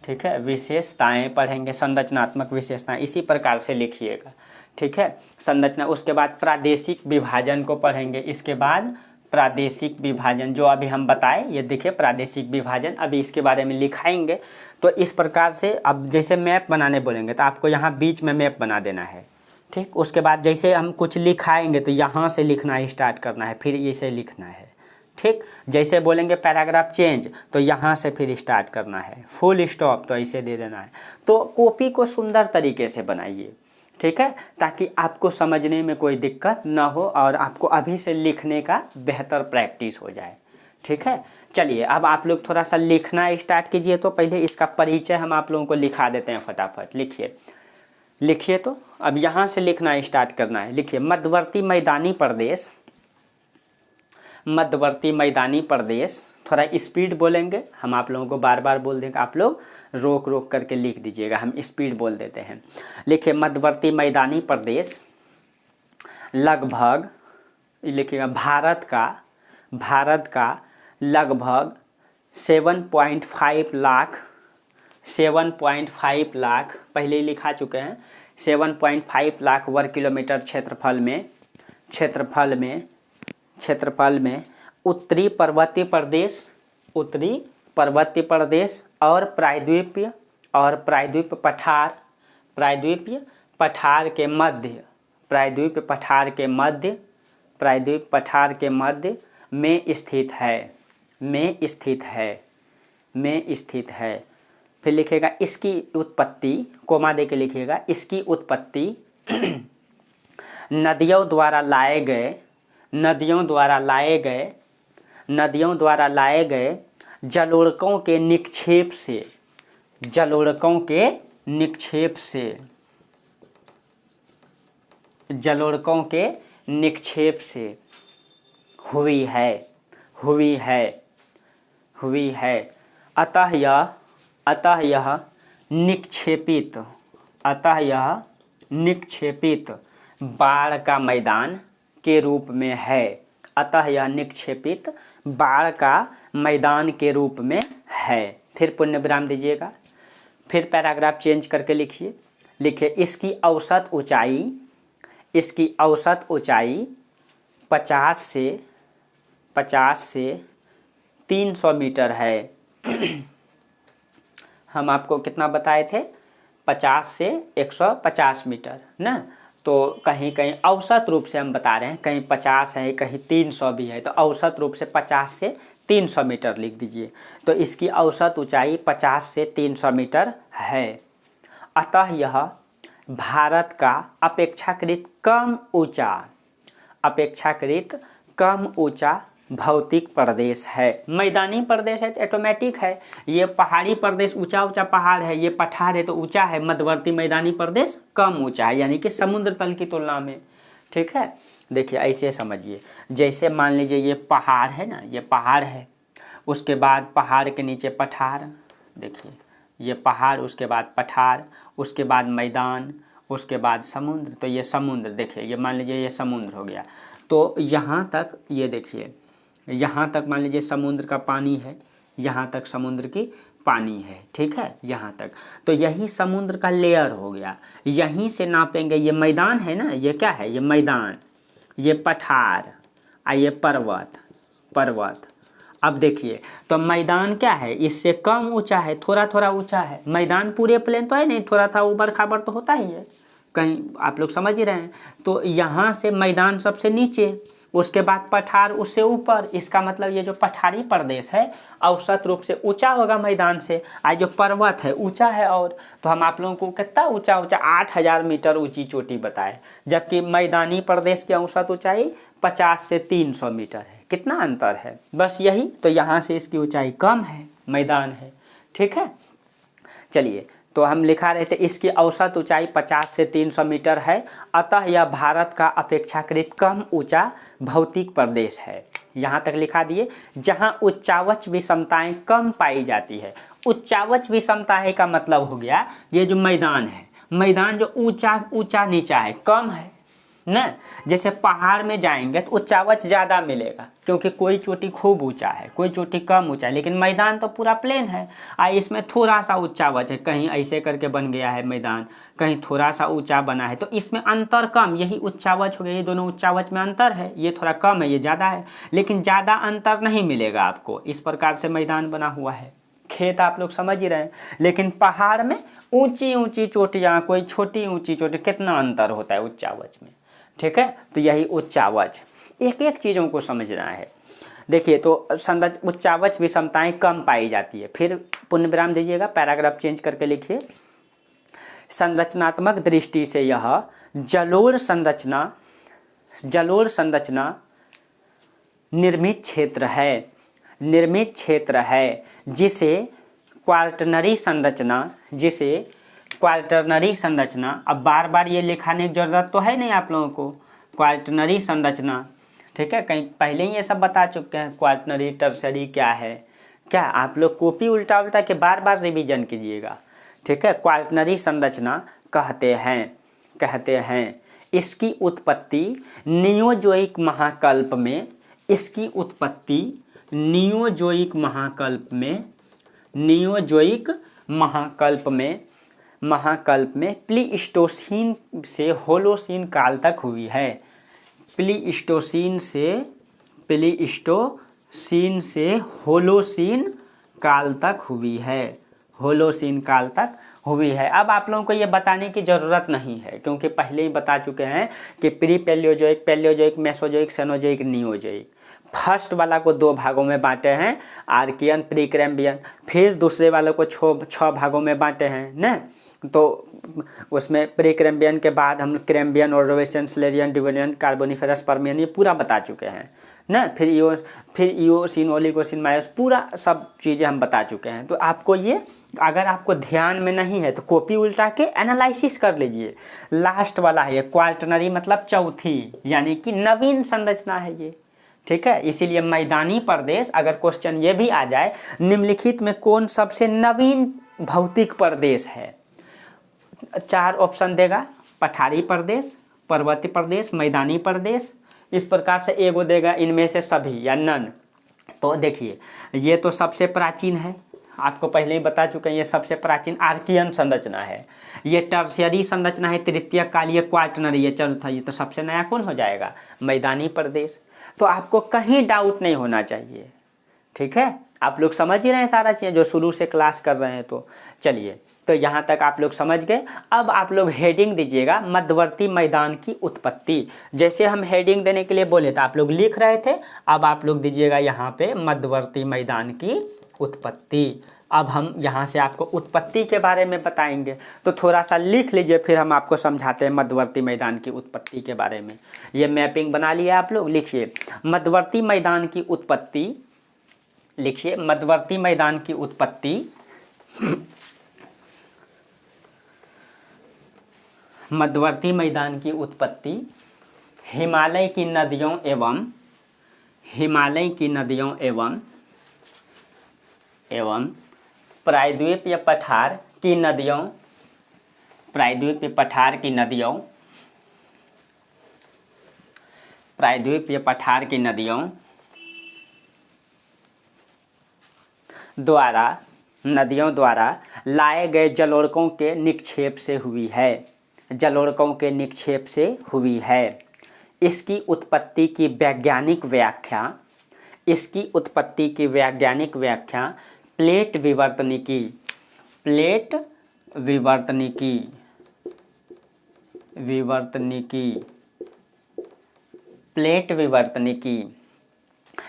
ठीक है, विशेषताएं पढ़ेंगे, संरचनात्मक विशेषताएं, इसी प्रकार से लिखिएगा, ठीक है। संरचना, उसके बाद प्रादेशिक विभाजन को पढ़ेंगे, इसके बाद प्रादेशिक विभाजन जो अभी हम बताए, ये देखिए प्रादेशिक विभाजन, अभी इसके बारे में लिखाएंगे। तो इस प्रकार से अब जैसे मैप बनाने बोलेंगे तो आपको यहाँ बीच में मैप बना देना है, ठीक। उसके बाद जैसे हम कुछ लिखाएंगे तो यहाँ से लिखना स्टार्ट करना है, फिर इसे लिखना है, ठीक। जैसे बोलेंगे पैराग्राफ चेंज तो यहाँ से फिर स्टार्ट करना है, फुल स्टॉप तो ऐसे दे देना है। तो कॉपी को सुंदर तरीके से बनाइए, ठीक है, ताकि आपको समझने में कोई दिक्कत ना हो और आपको अभी से लिखने का बेहतर प्रैक्टिस हो जाए, ठीक है। चलिए अब आप लोग थोड़ा सा लिखना स्टार्ट कीजिए। तो पहले इसका परिचय हम आप लोगों को लिखा देते हैं, फटाफट लिखिए। तो अब यहाँ से लिखना स्टार्ट करना है, लिखिए मध्यवर्ती मैदानी प्रदेश, थोड़ा स्पीड बोलेंगे, हम आप लोगों को बार बार बोल देंगे, आप लोग रोक रोक करके लिख दीजिएगा, हम स्पीड बोल देते हैं। लिखिए मध्यवर्ती मैदानी प्रदेश लगभग, लिखिएगा भारत का लगभग 7.5 लाख पहले ही लिखा चुके हैं, 7.5 लाख वर्ग किलोमीटर क्षेत्रफल में उत्तरी पर्वतीय प्रदेश और प्रायद्वीप पठार के मध्य में स्थित है। फिर लिखेगा इसकी उत्पत्ति, कोमा दे के लिखिएगा, इसकी उत्पत्ति नदियों द्वारा लाए गए जलोढ़कों के निक्षेप से हुई है। अतः यह निक्षेपित बाढ़ का मैदान के रूप में है। अतः यह निक्षेपित बाढ़ का मैदान के रूप में है। फिर पुण्य विराम दीजिएगा, फिर पैराग्राफ चेंज करके लिखिए इसकी औसत ऊंचाई 50 से 300 मीटर है। हम आपको कितना बताए थे, 50 से 150 मीटर ना। तो कहीं कहीं औसत रूप से हम बता रहे हैं, कहीं 50 है कहीं 300 भी है, तो औसत रूप से 50 से 300 मीटर लिख दीजिए। तो इसकी औसत ऊंचाई 50 से 300 मीटर है। अतः यह भारत का अपेक्षाकृत कम ऊंचा भौतिक प्रदेश है। मैदानी प्रदेश है तो ऑटोमेटिक है, ये पहाड़ी प्रदेश ऊंचा पहाड़ है, ये पठार है तो ऊंचा है। मध्यवर्ती मैदानी प्रदेश कम ऊंचा है, यानी कि समुद्र तल की तुलना में। ठीक है, देखिए ऐसे समझिए, जैसे मान लीजिए ये पहाड़ है ना, ये पहाड़ है, उसके बाद पहाड़ के नीचे पठार, देखिए ये पहाड़, उसके बाद पठार, उसके बाद मैदान, उसके बाद समुद्र। तो ये समुद्र, देखिए ये मान लीजिए ये समुद्र हो गया। तो यहाँ तक ये देखिए, यहाँ तक मान लीजिए समुद्र का पानी है, यहाँ तक समुद्र की पानी है। ठीक है, यहाँ तक, तो यही समुद्र का लेयर हो गया। यहीं से नापेंगे, ये मैदान है ना, ये क्या है, ये मैदान, ये पठार, ये पर्वत। अब देखिए, तो मैदान क्या है, इससे कम ऊंचा है, थोड़ा ऊंचा है। मैदान पूरे प्लेन तो है नहीं, थोड़ा था ऊपर खाबर तो होता ही है, कहीं आप लोग समझ ही रहे हैं। तो यहाँ से मैदान सबसे नीचे, उसके बाद पठार उससे ऊपर। इसका मतलब ये जो पठारी प्रदेश है औसत रूप से ऊंचा होगा मैदान से। आज जो पर्वत है ऊंचा है, और तो हम आप लोगों को कितना ऊंचा 8000 मीटर ऊंची चोटी बताए, जबकि मैदानी प्रदेश की औसत ऊंचाई 50 से 300 मीटर है। कितना अंतर है, बस यही। तो यहाँ से इसकी ऊंचाई कम है, मैदान है। ठीक है, चलिए, तो हम लिखा रहे थे इसकी औसत ऊंचाई 50 से 300 मीटर है। अतः यह भारत का अपेक्षाकृत कम ऊंचा भौतिक प्रदेश है। यहाँ तक लिखा दिए, जहाँ उच्चावच विषमताएं कम पाई जाती है। उच्चावच विषमता है का मतलब हो गया, ये जो मैदान है, मैदान जो ऊंचा नीचा है, कम है ना। जैसे पहाड़ में जाएंगे तो उच्चावच ज़्यादा मिलेगा, क्योंकि कोई चोटी खूब ऊंचा है, कोई चोटी कम ऊंचा है। लेकिन मैदान तो पूरा प्लेन है, इसमें थोड़ा सा उच्चावच है, कहीं ऐसे करके बन गया है मैदान, कहीं थोड़ा सा ऊंचा बना है, तो इसमें अंतर कम, यही उच्चावच हो गया। ये दोनों उच्चावच में अंतर है, ये थोड़ा कम है, ये ज़्यादा है, लेकिन ज़्यादा अंतर नहीं मिलेगा आपको। इस प्रकार से मैदान बना हुआ है। खेत आप लोग समझ ही रहे हैं, लेकिन पहाड़ में ऊंची चोटियाँ, कोई छोटी ऊंची चोटी, कितना अंतर होता है उच्चावच में। ठीक है, तो यही उच्चावच, एक चीज़ों को समझना है। देखिए, तो उच्चावच विषमताएं कम पाई जाती है। फिर पूर्ण विराम दीजिएगा, पैराग्राफ चेंज करके लिखिए। संरचनात्मक दृष्टि से यह जलोढ़ संरचना निर्मित क्षेत्र है, जिसे क्वार्टरनरी संरचना, अब बार बार ये लिखाने की जरूरत तो है नहीं आप लोगों को, क्वार्टरनरी संरचना। ठीक है, कहीं पहले ही ये सब बता चुके हैं, क्वार्टरनरी टर्सरी क्या है। क्या आप लोग कॉपी उल्टा के बार बार रिवीजन कीजिएगा। ठीक है, क्वार्टरनरी संरचना कहते हैं इसकी उत्पत्ति नियोजोइक महाकल्प में प्लीस्टोसीन से होलोसीन काल तक हुई है। प्लीस्टोसीन से होलोसीन काल तक हुई है। अब आप लोगों को ये बताने की ज़रूरत नहीं है, क्योंकि पहले ही बता चुके हैं कि pre Palaeozoic, Mesozoic, Cenozoic, Neozoic. First वाला को 2 भागों में बांटे हैं, आर्कियन, प्री कैम्बियन। फिर दूसरे वाले को 6 भागों में बांटे हैं ना। तो उसमें प्री कैम्बियन के बाद हम कैम्बियन, ऑर्डोवेशियन, सिलेरियन, डिवेलियन, कार्बोनिफेरस, पर्मियन, ये पूरा बता चुके हैं ना। फिर इओसिन, ओलिगोसिन, मायोस, पूरा सब चीज़ें हम बता चुके हैं। तो आपको ये, अगर आपको ध्यान में नहीं है तो कॉपी उल्टा के एनालिसिस कर लीजिए। लास्ट वाला है ये क्वार्टरनरी, मतलब चौथी, यानी कि नवीन संरचना है ये। ठीक है, इसीलिए मैदानी प्रदेश, अगर क्वेश्चन ये भी आ जाए, निम्नलिखित में कौन सबसे नवीन भौतिक प्रदेश है, 4 ऑप्शन देगा, पठारी प्रदेश, पर्वतीय प्रदेश, मैदानी प्रदेश। इस प्रकार से एगो देगा इनमें से सभी या नन। तो देखिए, ये तो सबसे प्राचीन है, आपको पहले ही बता चुके हैं, ये सबसे प्राचीन आर्कियन संरचना है। ये टर्शियरी संरचना है, तृतीयक कालीय, क्वाटरनरी, ये चौथा। ये तो सबसे नया कौन हो जाएगा? मैदानी प्रदेश। तो आपको कहीं डाउट नहीं होना चाहिए, ठीक है। आप लोग समझ ही रहे हैं सारा चीज़ जो शुरू से क्लास कर रहे हैं। तो चलिए, तो यहाँ तक आप लोग समझ गए। अब आप लोग हेडिंग दीजिएगा, मध्यवर्ती मैदान की उत्पत्ति। जैसे हम हेडिंग देने के लिए बोले तो आप लोग लिख रहे थे, अब आप लोग दीजिएगा यहाँ पे मध्यवर्ती मैदान की उत्पत्ति। अब हम यहाँ से आपको उत्पत्ति के बारे में बताएंगे, तो थोड़ा सा लिख लीजिए, फिर हम आपको समझाते हैं मध्यवर्ती मैदान की उत्पत्ति के बारे में। ये मैपिंग बना लिया आप लोग, लिखिए मध्यवर्ती मैदान की उत्पत्ति। लिखिए मध्यवर्ती मैदान की उत्पत्ति। मध्यवर्ती मैदान की उत्पत्ति हिमालय की नदियों एवं प्रायद्वीपीय पठार की नदियों द्वारा लाए गए जलोढ़कों के निक्षेप से हुई है। इसकी उत्पत्ति की वैज्ञानिक व्याख्या प्लेट विवर्तनिकी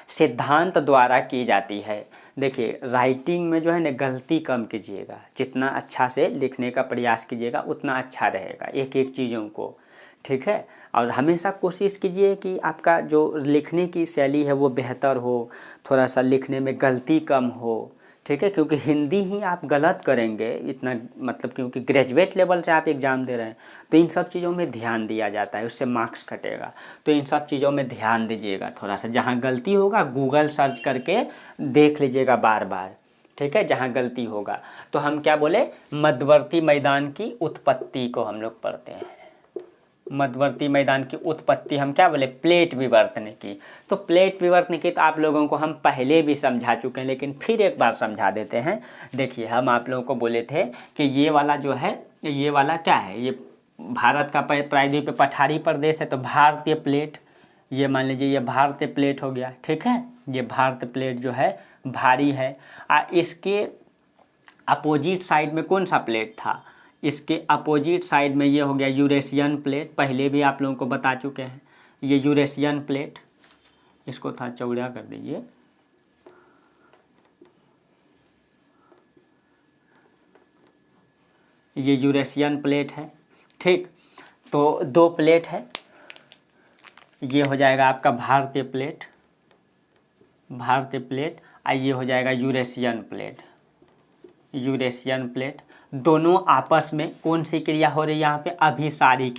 सिद्धांत द्वारा की जाती है। देखिए राइटिंग में जो है ना गलती कम कीजिएगा, जितना अच्छा से लिखने का प्रयास कीजिएगा उतना अच्छा रहेगा एक एक चीज़ों को, ठीक है। और हमेशा कोशिश कीजिए कि आपका जो लिखने की शैली है वो बेहतर हो, थोड़ा सा लिखने में गलती कम हो, ठीक है। क्योंकि हिंदी ही आप गलत करेंगे इतना, मतलब क्योंकि ग्रेजुएट लेवल से आप एग्ज़ाम दे रहे हैं, तो इन सब चीज़ों में ध्यान दिया जाता है, उससे मार्क्स कटेगा। तो इन सब चीज़ों में ध्यान दीजिएगा थोड़ा सा। जहाँ गलती होगा गूगल सर्च करके देख लीजिएगा बार बार, ठीक है, जहाँ गलती होगा। तो हम क्या बोले, मध्यवर्ती मैदान की उत्पत्ति को हम लोग पढ़ते हैं। मध्यवर्ती मैदान की उत्पत्ति हम क्या बोले, प्लेट विवर्तनिकी। तो प्लेट विवर्तनिकी तो आप लोगों को हम पहले भी समझा चुके हैं, लेकिन फिर एक बार समझा देते हैं। देखिए हम आप लोगों को बोले थे कि ये वाला जो है, ये वाला क्या है, ये भारत का प्रायद्वीपीय पठारी प्रदेश है, तो भारतीय प्लेट, ये मान लीजिए ये भारतीय प्लेट हो गया, ठीक है। ये भारतीय प्लेट जो है भारी है। इसके अपोजिट साइड में कौन सा प्लेट था, इसके अपोजिट साइड में ये हो गया यूरेशियन प्लेट। पहले भी आप लोगों को बता चुके हैं, ये यूरेशियन प्लेट, इसको था चौड़ा कर दीजिए, ये यूरेशियन प्लेट है, ठीक। तो दो प्लेट है, ये हो जाएगा आपका भारतीय प्लेट, और ये हो जाएगा यूरेशियन प्लेट। दोनों आपस में कौन सी क्रिया हो रही है यहाँ पे, अभिसारी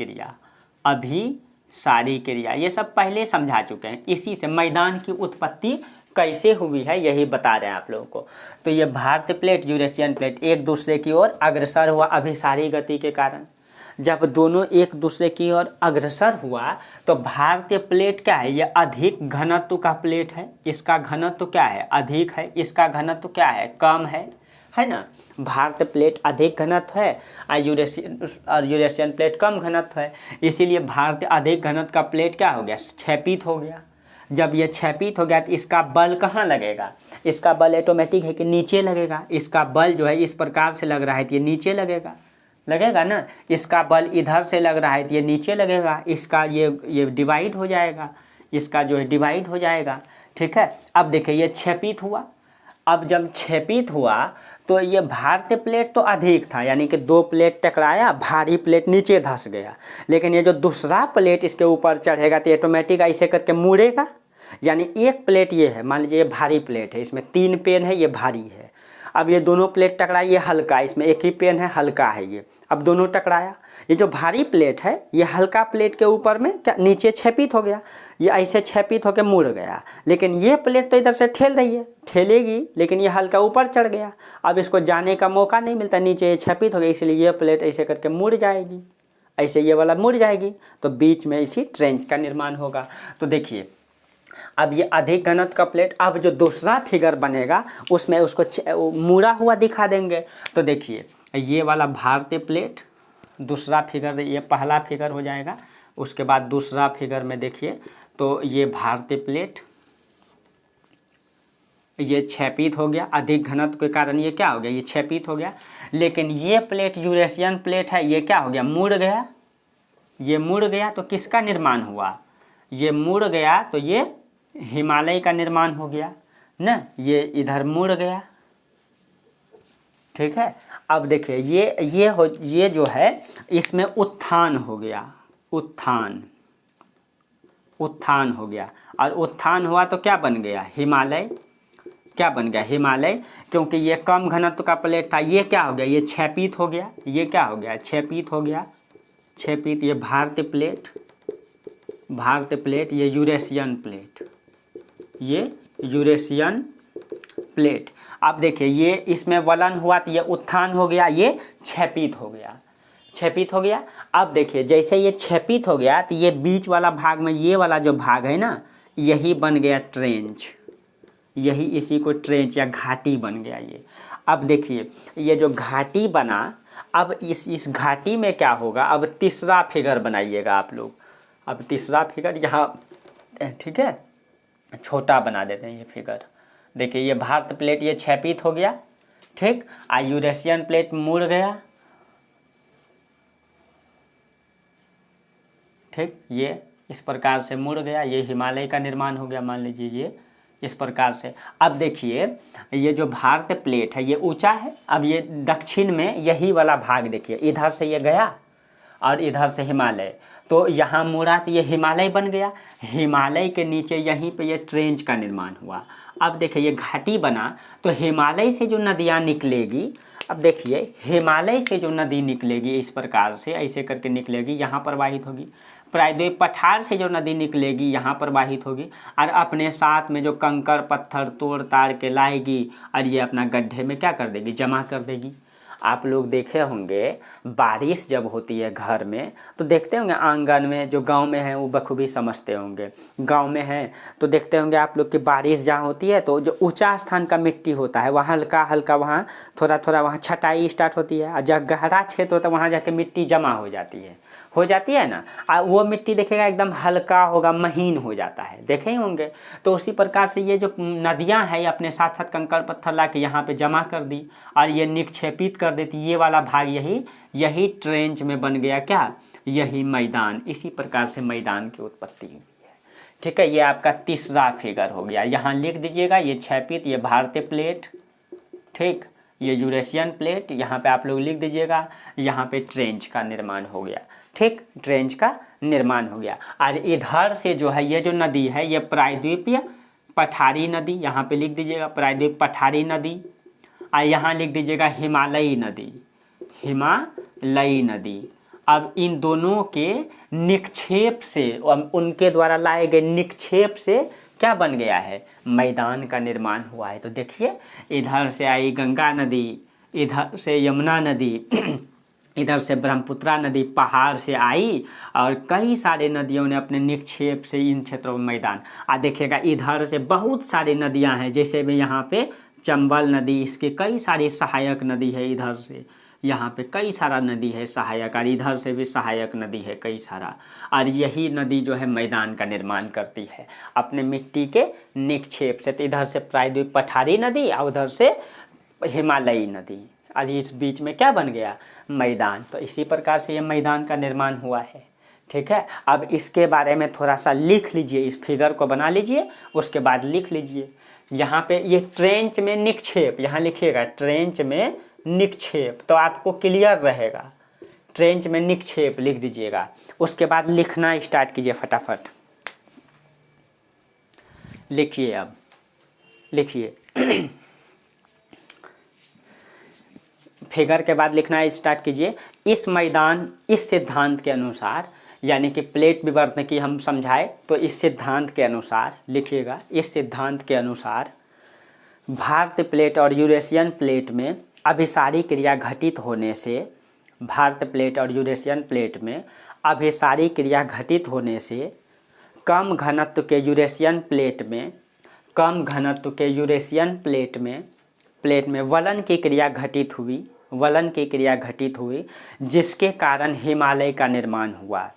क्रिया। ये सब पहले समझा चुके हैं। इसी से मैदान की उत्पत्ति कैसे हुई है यही बता रहे हैं आप लोगों को। तो ये भारतीय प्लेट, यूरेशियन प्लेट एक दूसरे की ओर अग्रसर हुआ अभिसारी गति के कारण। जब दोनों एक दूसरे की ओर अग्रसर हुआ तो भारतीय प्लेट क्या है, ये अधिक घनत्व का प्लेट है। इसका घनत्व क्या है, अधिक है। इसका घनत्व क्या है, कम है ना। भारतीय प्लेट अधिक घनत्व है और यूरेशियन प्लेट कम घनत्व है। इसीलिए भारतीय अधिक घनत्व का प्लेट क्या हो गया, क्षैपित हो गया। जब ये क्षैपित हो गया तो इसका बल कहाँ लगेगा, इसका बल ऑटोमेटिक है कि नीचे लगेगा। इसका बल जो है इस प्रकार से लग रहा है तो ये नीचे लगेगा ना। इसका बल इधर से लग रहा है तो ये नीचे लगेगा। इसका ये डिवाइड हो जाएगा, इसका जो है डिवाइड हो जाएगा, ठीक है। अब देखिए ये क्षैपित हुआ। अब जब क्षैपित हुआ तो ये भारतीय प्लेट तो अधिक था, यानी कि दो प्लेट टकराया, भारी प्लेट नीचे धंस गया। लेकिन ये जो दूसरा प्लेट इसके ऊपर चढ़ेगा तो ऑटोमेटिक ऐसे करके मुड़ेगा। यानी एक प्लेट ये है, मान लीजिए ये भारी प्लेट है, इसमें 3 पेन है, ये भारी है। अब ये दोनों प्लेट टकराई, ये हल्का, इसमें एक ही पेन है, हल्का है ये। अब दोनों टकराया, ये जो भारी प्लेट है ये हल्का प्लेट के ऊपर में क्या नीचे क्षैपित हो गया, ये ऐसे क्षैपित होकर मुड़ गया। लेकिन ये प्लेट तो इधर से ठेल रही है, ठेलेगी, लेकिन ये हल्का ऊपर चढ़ गया। अब इसको जाने का मौका नहीं मिलता, नीचे क्षैपित हो गया, इसलिए ये प्लेट ऐसे करके मुड़ जाएगी, ऐसे ये वाला मुड़ जाएगी, तो बीच में इसी ट्रेंच का निर्माण होगा। तो देखिए अब ये अधिक घनत्व का प्लेट, अब जो दूसरा फिगर बनेगा उसमें उसको मुड़ा हुआ दिखा देंगे। तो देखिए ये वाला भारतीय प्लेट, दूसरा फिगर, ये पहला फिगर हो जाएगा। उसके बाद दूसरा फिगर में देखिए तो ये भारतीय प्लेट, ये क्षैपित हो गया, अधिक घनत्व के कारण ये क्या हो गया, ये क्षैपित हो गया। लेकिन ये प्लेट यूरेशियन प्लेट है, ये क्या हो गया, मुड़ गया। ये मुड़ गया तो किसका निर्माण हुआ, ये मुड़ गया तो ये हिमालय का निर्माण हो गया ना, ये इधर मुड़ गया। ठीक है। अब देखिए ये जो है इसमें उत्थान हो गया, उत्थान हो गया। और उत्थान हुआ तो क्या बन गया, हिमालय। क्या बन गया, हिमालय। क्योंकि ये कम घनत्व का प्लेट था, ये क्या हो गया, ये क्षैपित हो गया। ये क्या हो गया, क्षैपित हो गया, क्षैपित। ये भारतीय प्लेट, ये यूरेशियन प्लेट, ये यूरेशियन प्लेट। अब देखिए ये इसमें वलन हुआ तो ये उत्थान हो गया, ये क्षैपित हो गया। अब देखिए जैसे ये क्षैपित हो गया तो ये बीच वाला भाग में, ये वाला जो भाग है ना, यही बन गया ट्रेंच, यही इसी को ट्रेंच या घाटी बन गया ये। अब देखिए ये जो घाटी बना, अब इस घाटी में क्या होगा, अब तीसरा फिगर बनाइएगा आप लोग। अब तीसरा फिगर यहाँ, ठीक है, छोटा बना देते हैं ये फिगर। देखिए ये भारत प्लेट ये क्षैपित हो गया, ठीक। यूरेशियन प्लेट मुड़ गया, ठीक। ये इस प्रकार से मुड़ गया, ये हिमालय का निर्माण हो गया, मान लीजिए ये इस प्रकार से। अब देखिए ये जो भारत प्लेट है ये ऊंचा है। अब ये दक्षिण में यही वाला भाग देखिए, इधर से ये गया और इधर से हिमालय, तो यहाँ मुड़ा तो ये हिमालय बन गया। हिमालय के नीचे यहीं पे ये ट्रेंच का निर्माण हुआ। अब देखिए ये घाटी बना तो हिमालय से जो नदियाँ निकलेगी, अब देखिए हिमालय से जो नदी निकलेगी इस प्रकार से ऐसे करके निकलेगी, यहाँ प्रवाहित होगी। प्रायद्वीप पठार से जो नदी निकलेगी यहाँ प्रवाहित होगी और अपने साथ में जो कंकर पत्थर तोड़ ताड़ के लाएगी और ये अपना गड्ढे में क्या कर देगी, जमा कर देगी। आप लोग देखे होंगे बारिश जब होती है घर में तो देखते होंगे आंगन में, जो गांव में है वो बखूबी समझते होंगे, गांव में है तो देखते होंगे आप लोग कि बारिश जहाँ होती है तो जो ऊंचा स्थान का मिट्टी होता है वहाँ हल्का हल्का वहाँ थोड़ा थोड़ा वहाँ छटाई स्टार्ट होती है, और जब गहरा क्षेत्र होता है वहाँ जाके मिट्टी जमा हो जाती है ना। और वो मिट्टी देखेगा एकदम हल्का होगा, महीन हो जाता है, देखे ही होंगे। तो उसी प्रकार से ये जो नदियां हैं अपने साथ साथ कंकड़ पत्थर ला के यहाँ पे जमा कर दी और ये निक्षेपित कर देती। ये वाला भाग यही ट्रेंच में बन गया, क्या, यही मैदान। इसी प्रकार से मैदान की उत्पत्ति हुई है। ठीक है, ये आपका तीसरा फिगर हो गया। यहाँ लिख दीजिएगा ये क्षैपित, ये भारतीय प्लेट, ठीक, ये यूरेशियन प्लेट, यहाँ पे आप लोग लिख दीजिएगा। यहाँ पे ट्रेंच का निर्माण हो गया, ठीक, ट्रेंच का निर्माण हो गया। और इधर से जो है ये जो नदी है ये प्रायद्वीपीय पठारी नदी, यहाँ पे लिख दीजिएगा प्रायद्वीप पठारी नदी। और यहाँ लिख दीजिएगा हिमालयी नदी। अब इन दोनों के निक्षेप से, उनके द्वारा लाए गए निक्षेप से क्या बन गया है, मैदान का निर्माण हुआ है। तो देखिए इधर से आई गंगा नदी, इधर से यमुना नदी, इधर से ब्रह्मपुत्रा नदी पहाड़ से आई और कई सारे नदियों ने अपने निक्षेप से इन क्षेत्रों में मैदान। देखिएगा इधर से बहुत सारी नदियां हैं, जैसे भी यहाँ पे चंबल नदी, इसके कई सारी सहायक नदी है। इधर से यहाँ पे कई सारा नदी है सहायक, और इधर से भी सहायक नदी है कई सारा। और यही नदी जो है मैदान का निर्माण करती है अपने मिट्टी के निक्षेप से। तो इधर से प्रायद्वीप पठारी नदी और उधर से हिमालयी नदी, और इस बीच में क्या बन गया, मैदान। तो इसी प्रकार से ये मैदान का निर्माण हुआ है। ठीक है, अब इसके बारे में थोड़ा सा लिख लीजिए, इस फिगर को बना लीजिए, उसके बाद लिख लीजिए। यहाँ पे ये ट्रेंच में निक्षेप, यहाँ लिखिएगा ट्रेंच में निक्षेप, तो आपको क्लियर रहेगा। ट्रेंच में निक्षेप लिख दीजिएगा, उसके बाद लिखना स्टार्ट कीजिए फटाफट। लिखिए, अब लिखिए फिगर के बाद लिखना स्टार्ट कीजिए। इस सिद्धांत के अनुसार, यानी कि प्लेट विवर्तन की हम समझाए तो इस सिद्धांत के अनुसार लिखिएगा, इस सिद्धांत के अनुसार भारतीय प्लेट और यूरेशियन प्लेट में अभिसारी क्रिया घटित होने से, भारतीय प्लेट और यूरेशियन प्लेट में अभिसारी क्रिया घटित होने से कम घनत्व के यूरेशियन प्लेट में, कम घनत्व के यूरेशियन प्लेट में वलन की क्रिया घटित हुई, वलन की क्रिया घटित हुई, जिसके कारण हिमालय का निर्माण हुआ,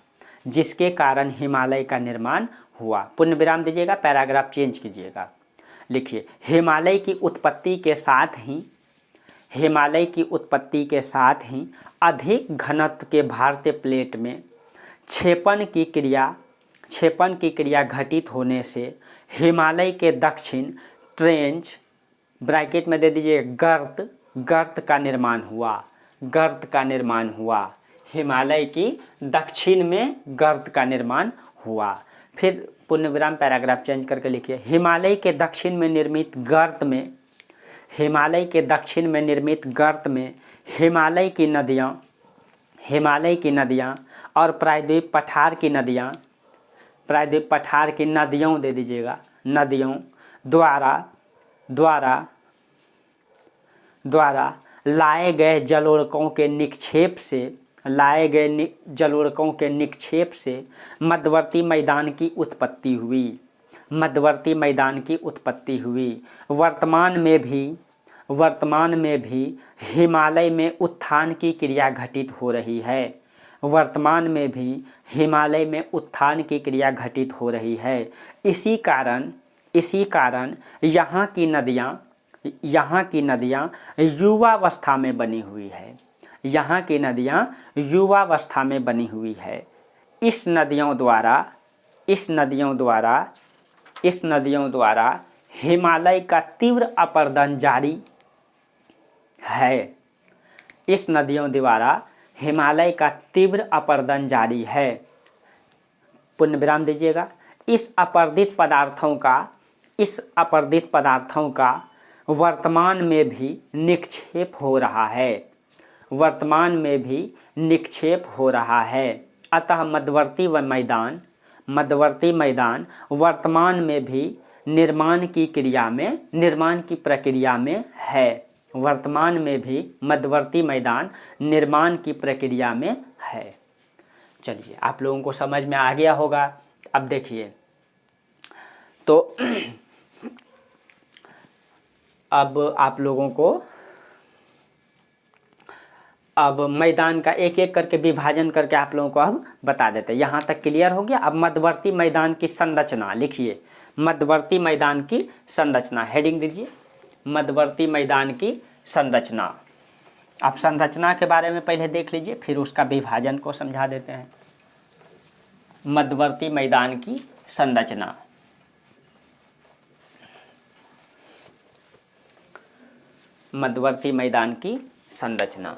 जिसके कारण हिमालय का निर्माण हुआ। पूर्ण विराम दीजिएगा, पैराग्राफ चेंज कीजिएगा। लिखिए, हिमालय की उत्पत्ति के साथ ही, हिमालय की उत्पत्ति के साथ ही अधिक घनत्व के भारतीय प्लेट में क्षेपण की क्रिया घटित होने से हिमालय के दक्षिण ट्रेंच, ब्रैकेट में दे दीजिए गर्त का निर्माण हुआ, गर्त का निर्माण हुआ। हिमालय की दक्षिण में गर्त का निर्माण हुआ। फिर पूर्ण विराम पैराग्राफ चेंज करके लिखिए, हिमालय के दक्षिण में निर्मित गर्त में, हिमालय के दक्षिण में निर्मित गर्त में हिमालय की नदियाँ और प्रायद्वीप पठार की नदियों दे दीजिएगा, नदियों द्वारा लाए गए जलोढ़कों के निक्षेप से मध्यवर्ती मैदान की उत्पत्ति हुई, मध्यवर्ती मैदान की उत्पत्ति हुई। वर्तमान में भी हिमालय में उत्थान की क्रिया घटित हो रही है, वर्तमान में भी हिमालय में उत्थान की क्रिया घटित हो रही है। इसी कारण यहाँ की नदियाँ युवावस्था में बनी हुई है, यहाँ की नदियाँ युवावस्था में बनी हुई है। इस नदियों द्वारा हिमालय का तीव्र अपरदन जारी है, इस नदियों द्वारा हिमालय का तीव्र अपरदन जारी है। पुण्य विराम दीजिएगा। इस अपरदित पदार्थों का वर्तमान में भी निक्षेप हो रहा है, वर्तमान में भी निक्षेप हो रहा है। अतः मध्यवर्ती मैदान वर्तमान में भी निर्माण की प्रक्रिया में है, वर्तमान में भी मध्यवर्ती मैदान निर्माण की प्रक्रिया में है। चलिए, आप लोगों को समझ में आ गया होगा। अब देखिए, तो अब आप लोगों को अब मैदान का एक एक करके विभाजन करके आप लोगों को अब बता देते हैं। यहाँ तक क्लियर हो गया। अब मध्यवर्ती मैदान की संरचना लिखिए, मध्यवर्ती मैदान की संरचना, हेडिंग दीजिए, मध्यवर्ती मैदान की संरचना। आप संरचना के बारे में पहले देख लीजिए, फिर उसका विभाजन को समझा देते हैं। मध्यवर्ती मैदान की संरचना, मध्यवर्ती मैदान की संरचना।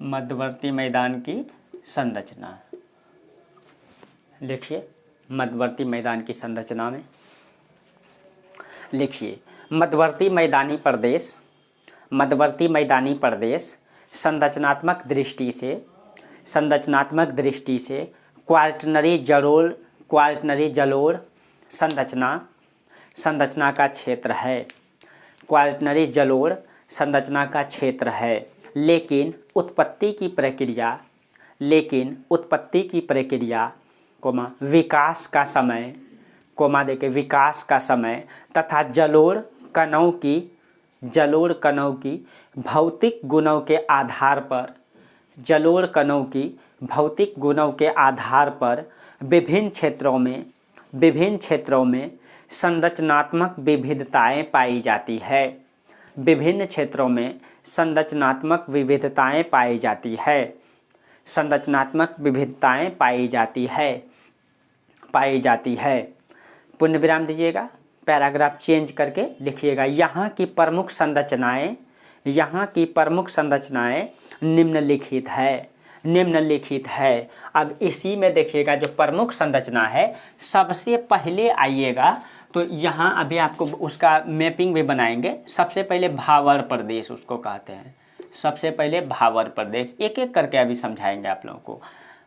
मध्यवर्ती मैदान की संरचना लिखिए। मध्यवर्ती मैदान की संरचना में लिखिए, मध्यवर्ती मैदानी प्रदेश संरचनात्मक दृष्टि से क्वार्टनरी जलोढ़ संरचना का क्षेत्र है, क्वार्टनरी जलोढ़ संरचना का क्षेत्र है। लेकिन उत्पत्ति की प्रक्रिया विकास का समय तथा जलोढ़ कणों की भौतिक गुणों के आधार पर विभिन्न क्षेत्रों में संरचनात्मक विविधताएं पाई जाती है, विभिन्न क्षेत्रों में संरचनात्मक विविधताएं पाई जाती है, संरचनात्मक विविधताएं पाई जाती है। पुण्य विराम दीजिएगा, पैराग्राफ चेंज करके लिखिएगा, यहाँ की प्रमुख संरचनाएं निम्नलिखित है। अब इसी में देखिएगा, जो प्रमुख संरचना है सबसे पहले आइएगा, तो यहाँ अभी आपको उसका मैपिंग भी बनाएंगे। सबसे पहले भावर प्रदेश उसको कहते हैं, सबसे पहले भावर प्रदेश, एक एक करके अभी समझाएंगे आप लोगों को।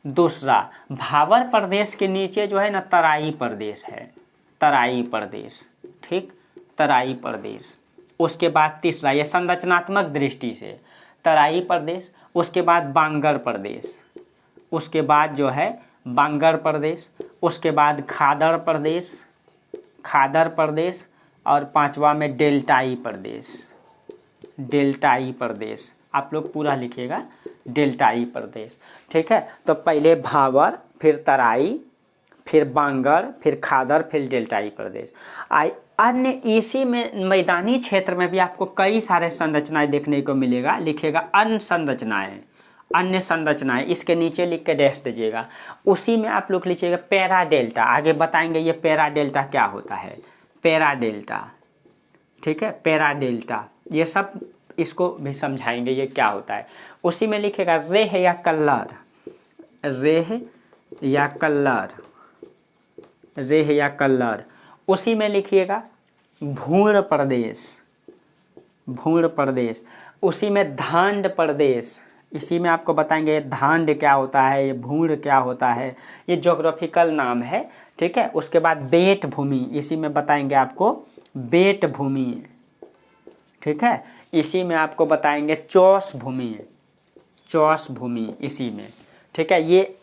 दूसरा भावर प्रदेश के नीचे जो है ना तराई प्रदेश है, तराई प्रदेश, ठीक, तराई प्रदेश। उसके बाद तीसरा, ये संरचनात्मक दृष्टि से तराई प्रदेश, उसके बाद बांगर प्रदेश, उसके बाद जो है बांगर प्रदेश, उसके बाद खादर प्रदेश, खादर प्रदेश, और पांचवा में डेल्टाई प्रदेश, डेल्टाई प्रदेश। आप लोग पूरा लिखिएगा, डेल्टाई प्रदेश, ठीक है। तो पहले भावर, फिर तराई, फिर बांगर, फिर खादर, फिर डेल्टाई प्रदेश। अन्य इसी में मैदानी क्षेत्र में भी आपको कई सारे संरचनाएं देखने को मिलेगा। लिखिएगा अन्य संरचनाएं, अन्य संरचनाएं, इसके नीचे लिख के डैश दीजिएगा। उसी में आप लोग लिखिएगा पैरा डेल्टा, आगे बताएंगे ये पैरा डेल्टा क्या होता है, पैरा डेल्टा, ठीक है, पैरा डेल्टा, ये सब इसको भी समझाएंगे ये क्या होता है। उसी में लिखेगा रेह या कल्लर, रेह या कल्लर, रेह या कल्लर। उसी में लिखिएगा भूण प्रदेश, भूण प्रदेश। उसी में धांड प्रदेश, इसी में आपको बताएंगे धांड क्या होता है, ये भूण क्या होता है, ये ज्योग्राफिकल नाम है, ठीक है। उसके बाद बेट भूमि, इसी में बताएंगे आपको बेट भूमि, ठीक है। इसी में आपको बताएंगे चौस भूमि, चौस भूमि इसी में, ठीक है। ये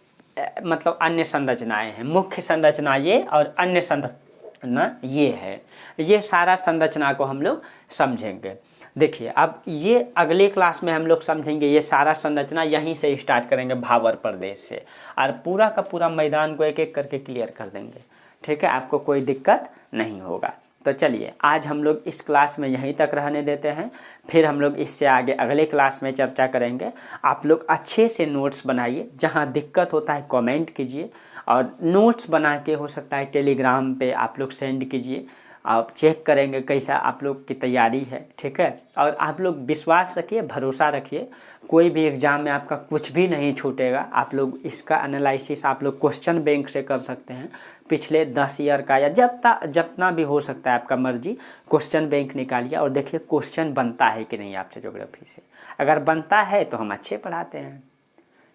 मतलब अन्य संरचनाएं हैं, मुख्य संरचना ये और अन्य संरचना ये है। ये सारा संरचना को हम लोग समझेंगे। देखिए अब ये अगले क्लास में हम लोग समझेंगे ये सारा संरचना, यहीं से स्टार्ट करेंगे भावर प्रदेश से, और पूरा का पूरा मैदान को एक एक करके क्लियर कर देंगे, ठीक है। आपको कोई दिक्कत नहीं होगा। तो चलिए आज हम लोग इस क्लास में यहीं तक रहने देते हैं, फिर हम लोग इससे आगे अगले क्लास में चर्चा करेंगे। आप लोग अच्छे से नोट्स बनाइए, जहाँ दिक्कत होता है कमेंट कीजिए, और नोट्स बना के हो सकता है टेलीग्राम पे आप लोग सेंड कीजिए, आप चेक करेंगे कैसा आप लोग की तैयारी है, ठीक है। और आप लोग विश्वास रखिए, भरोसा रखिए, कोई भी एग्ज़ाम में आपका कुछ भी नहीं छूटेगा। आप लोग इसका एनालिसिस आप लोग क्वेश्चन बैंक से कर सकते हैं, पिछले 10 ईयर का या जितना भी हो सकता है आपका मर्जी, क्वेश्चन बैंक निकालिए और देखिए क्वेश्चन बनता है कि नहीं आपसे ज्योग्राफी से। अगर बनता है तो हम अच्छे पढ़ाते हैं,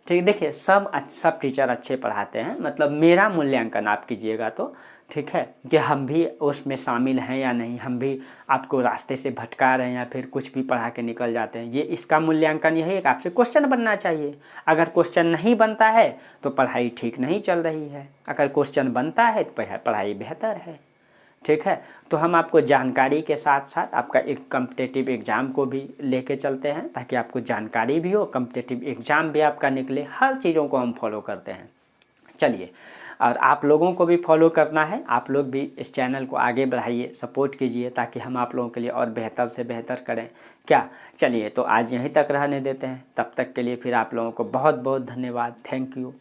ठीक। देखिए सब टीचर अच्छे पढ़ाते हैं, मतलब मेरा मूल्यांकन आप कीजिएगा तो, ठीक है, कि हम भी उसमें शामिल हैं या नहीं, हम भी आपको रास्ते से भटका रहे हैं या फिर कुछ भी पढ़ा के निकल जाते हैं। ये इसका मूल्यांकन यही है कि आपसे क्वेश्चन बनना चाहिए। अगर क्वेश्चन नहीं बनता है तो पढ़ाई ठीक नहीं चल रही है, अगर क्वेश्चन बनता है तो पढ़ाई बेहतर है, ठीक है। तो हम आपको जानकारी के साथ साथ आपका एक कॉम्पिटिटिव एग्ज़ाम को भी लेके चलते हैं, ताकि आपको जानकारी भी हो, कॉम्पिटिटिव एग्ज़ाम भी आपका निकले, हर चीज़ों को हम फॉलो करते हैं। चलिए, और आप लोगों को भी फॉलो करना है, आप लोग भी इस चैनल को आगे बढ़ाइए, सपोर्ट कीजिए, ताकि हम आप लोगों के लिए और बेहतर से बेहतर करें क्या। चलिए तो आज यहीं तक रहने देते हैं, तब तक के लिए फिर आप लोगों को बहुत बहुत धन्यवाद। Thank you.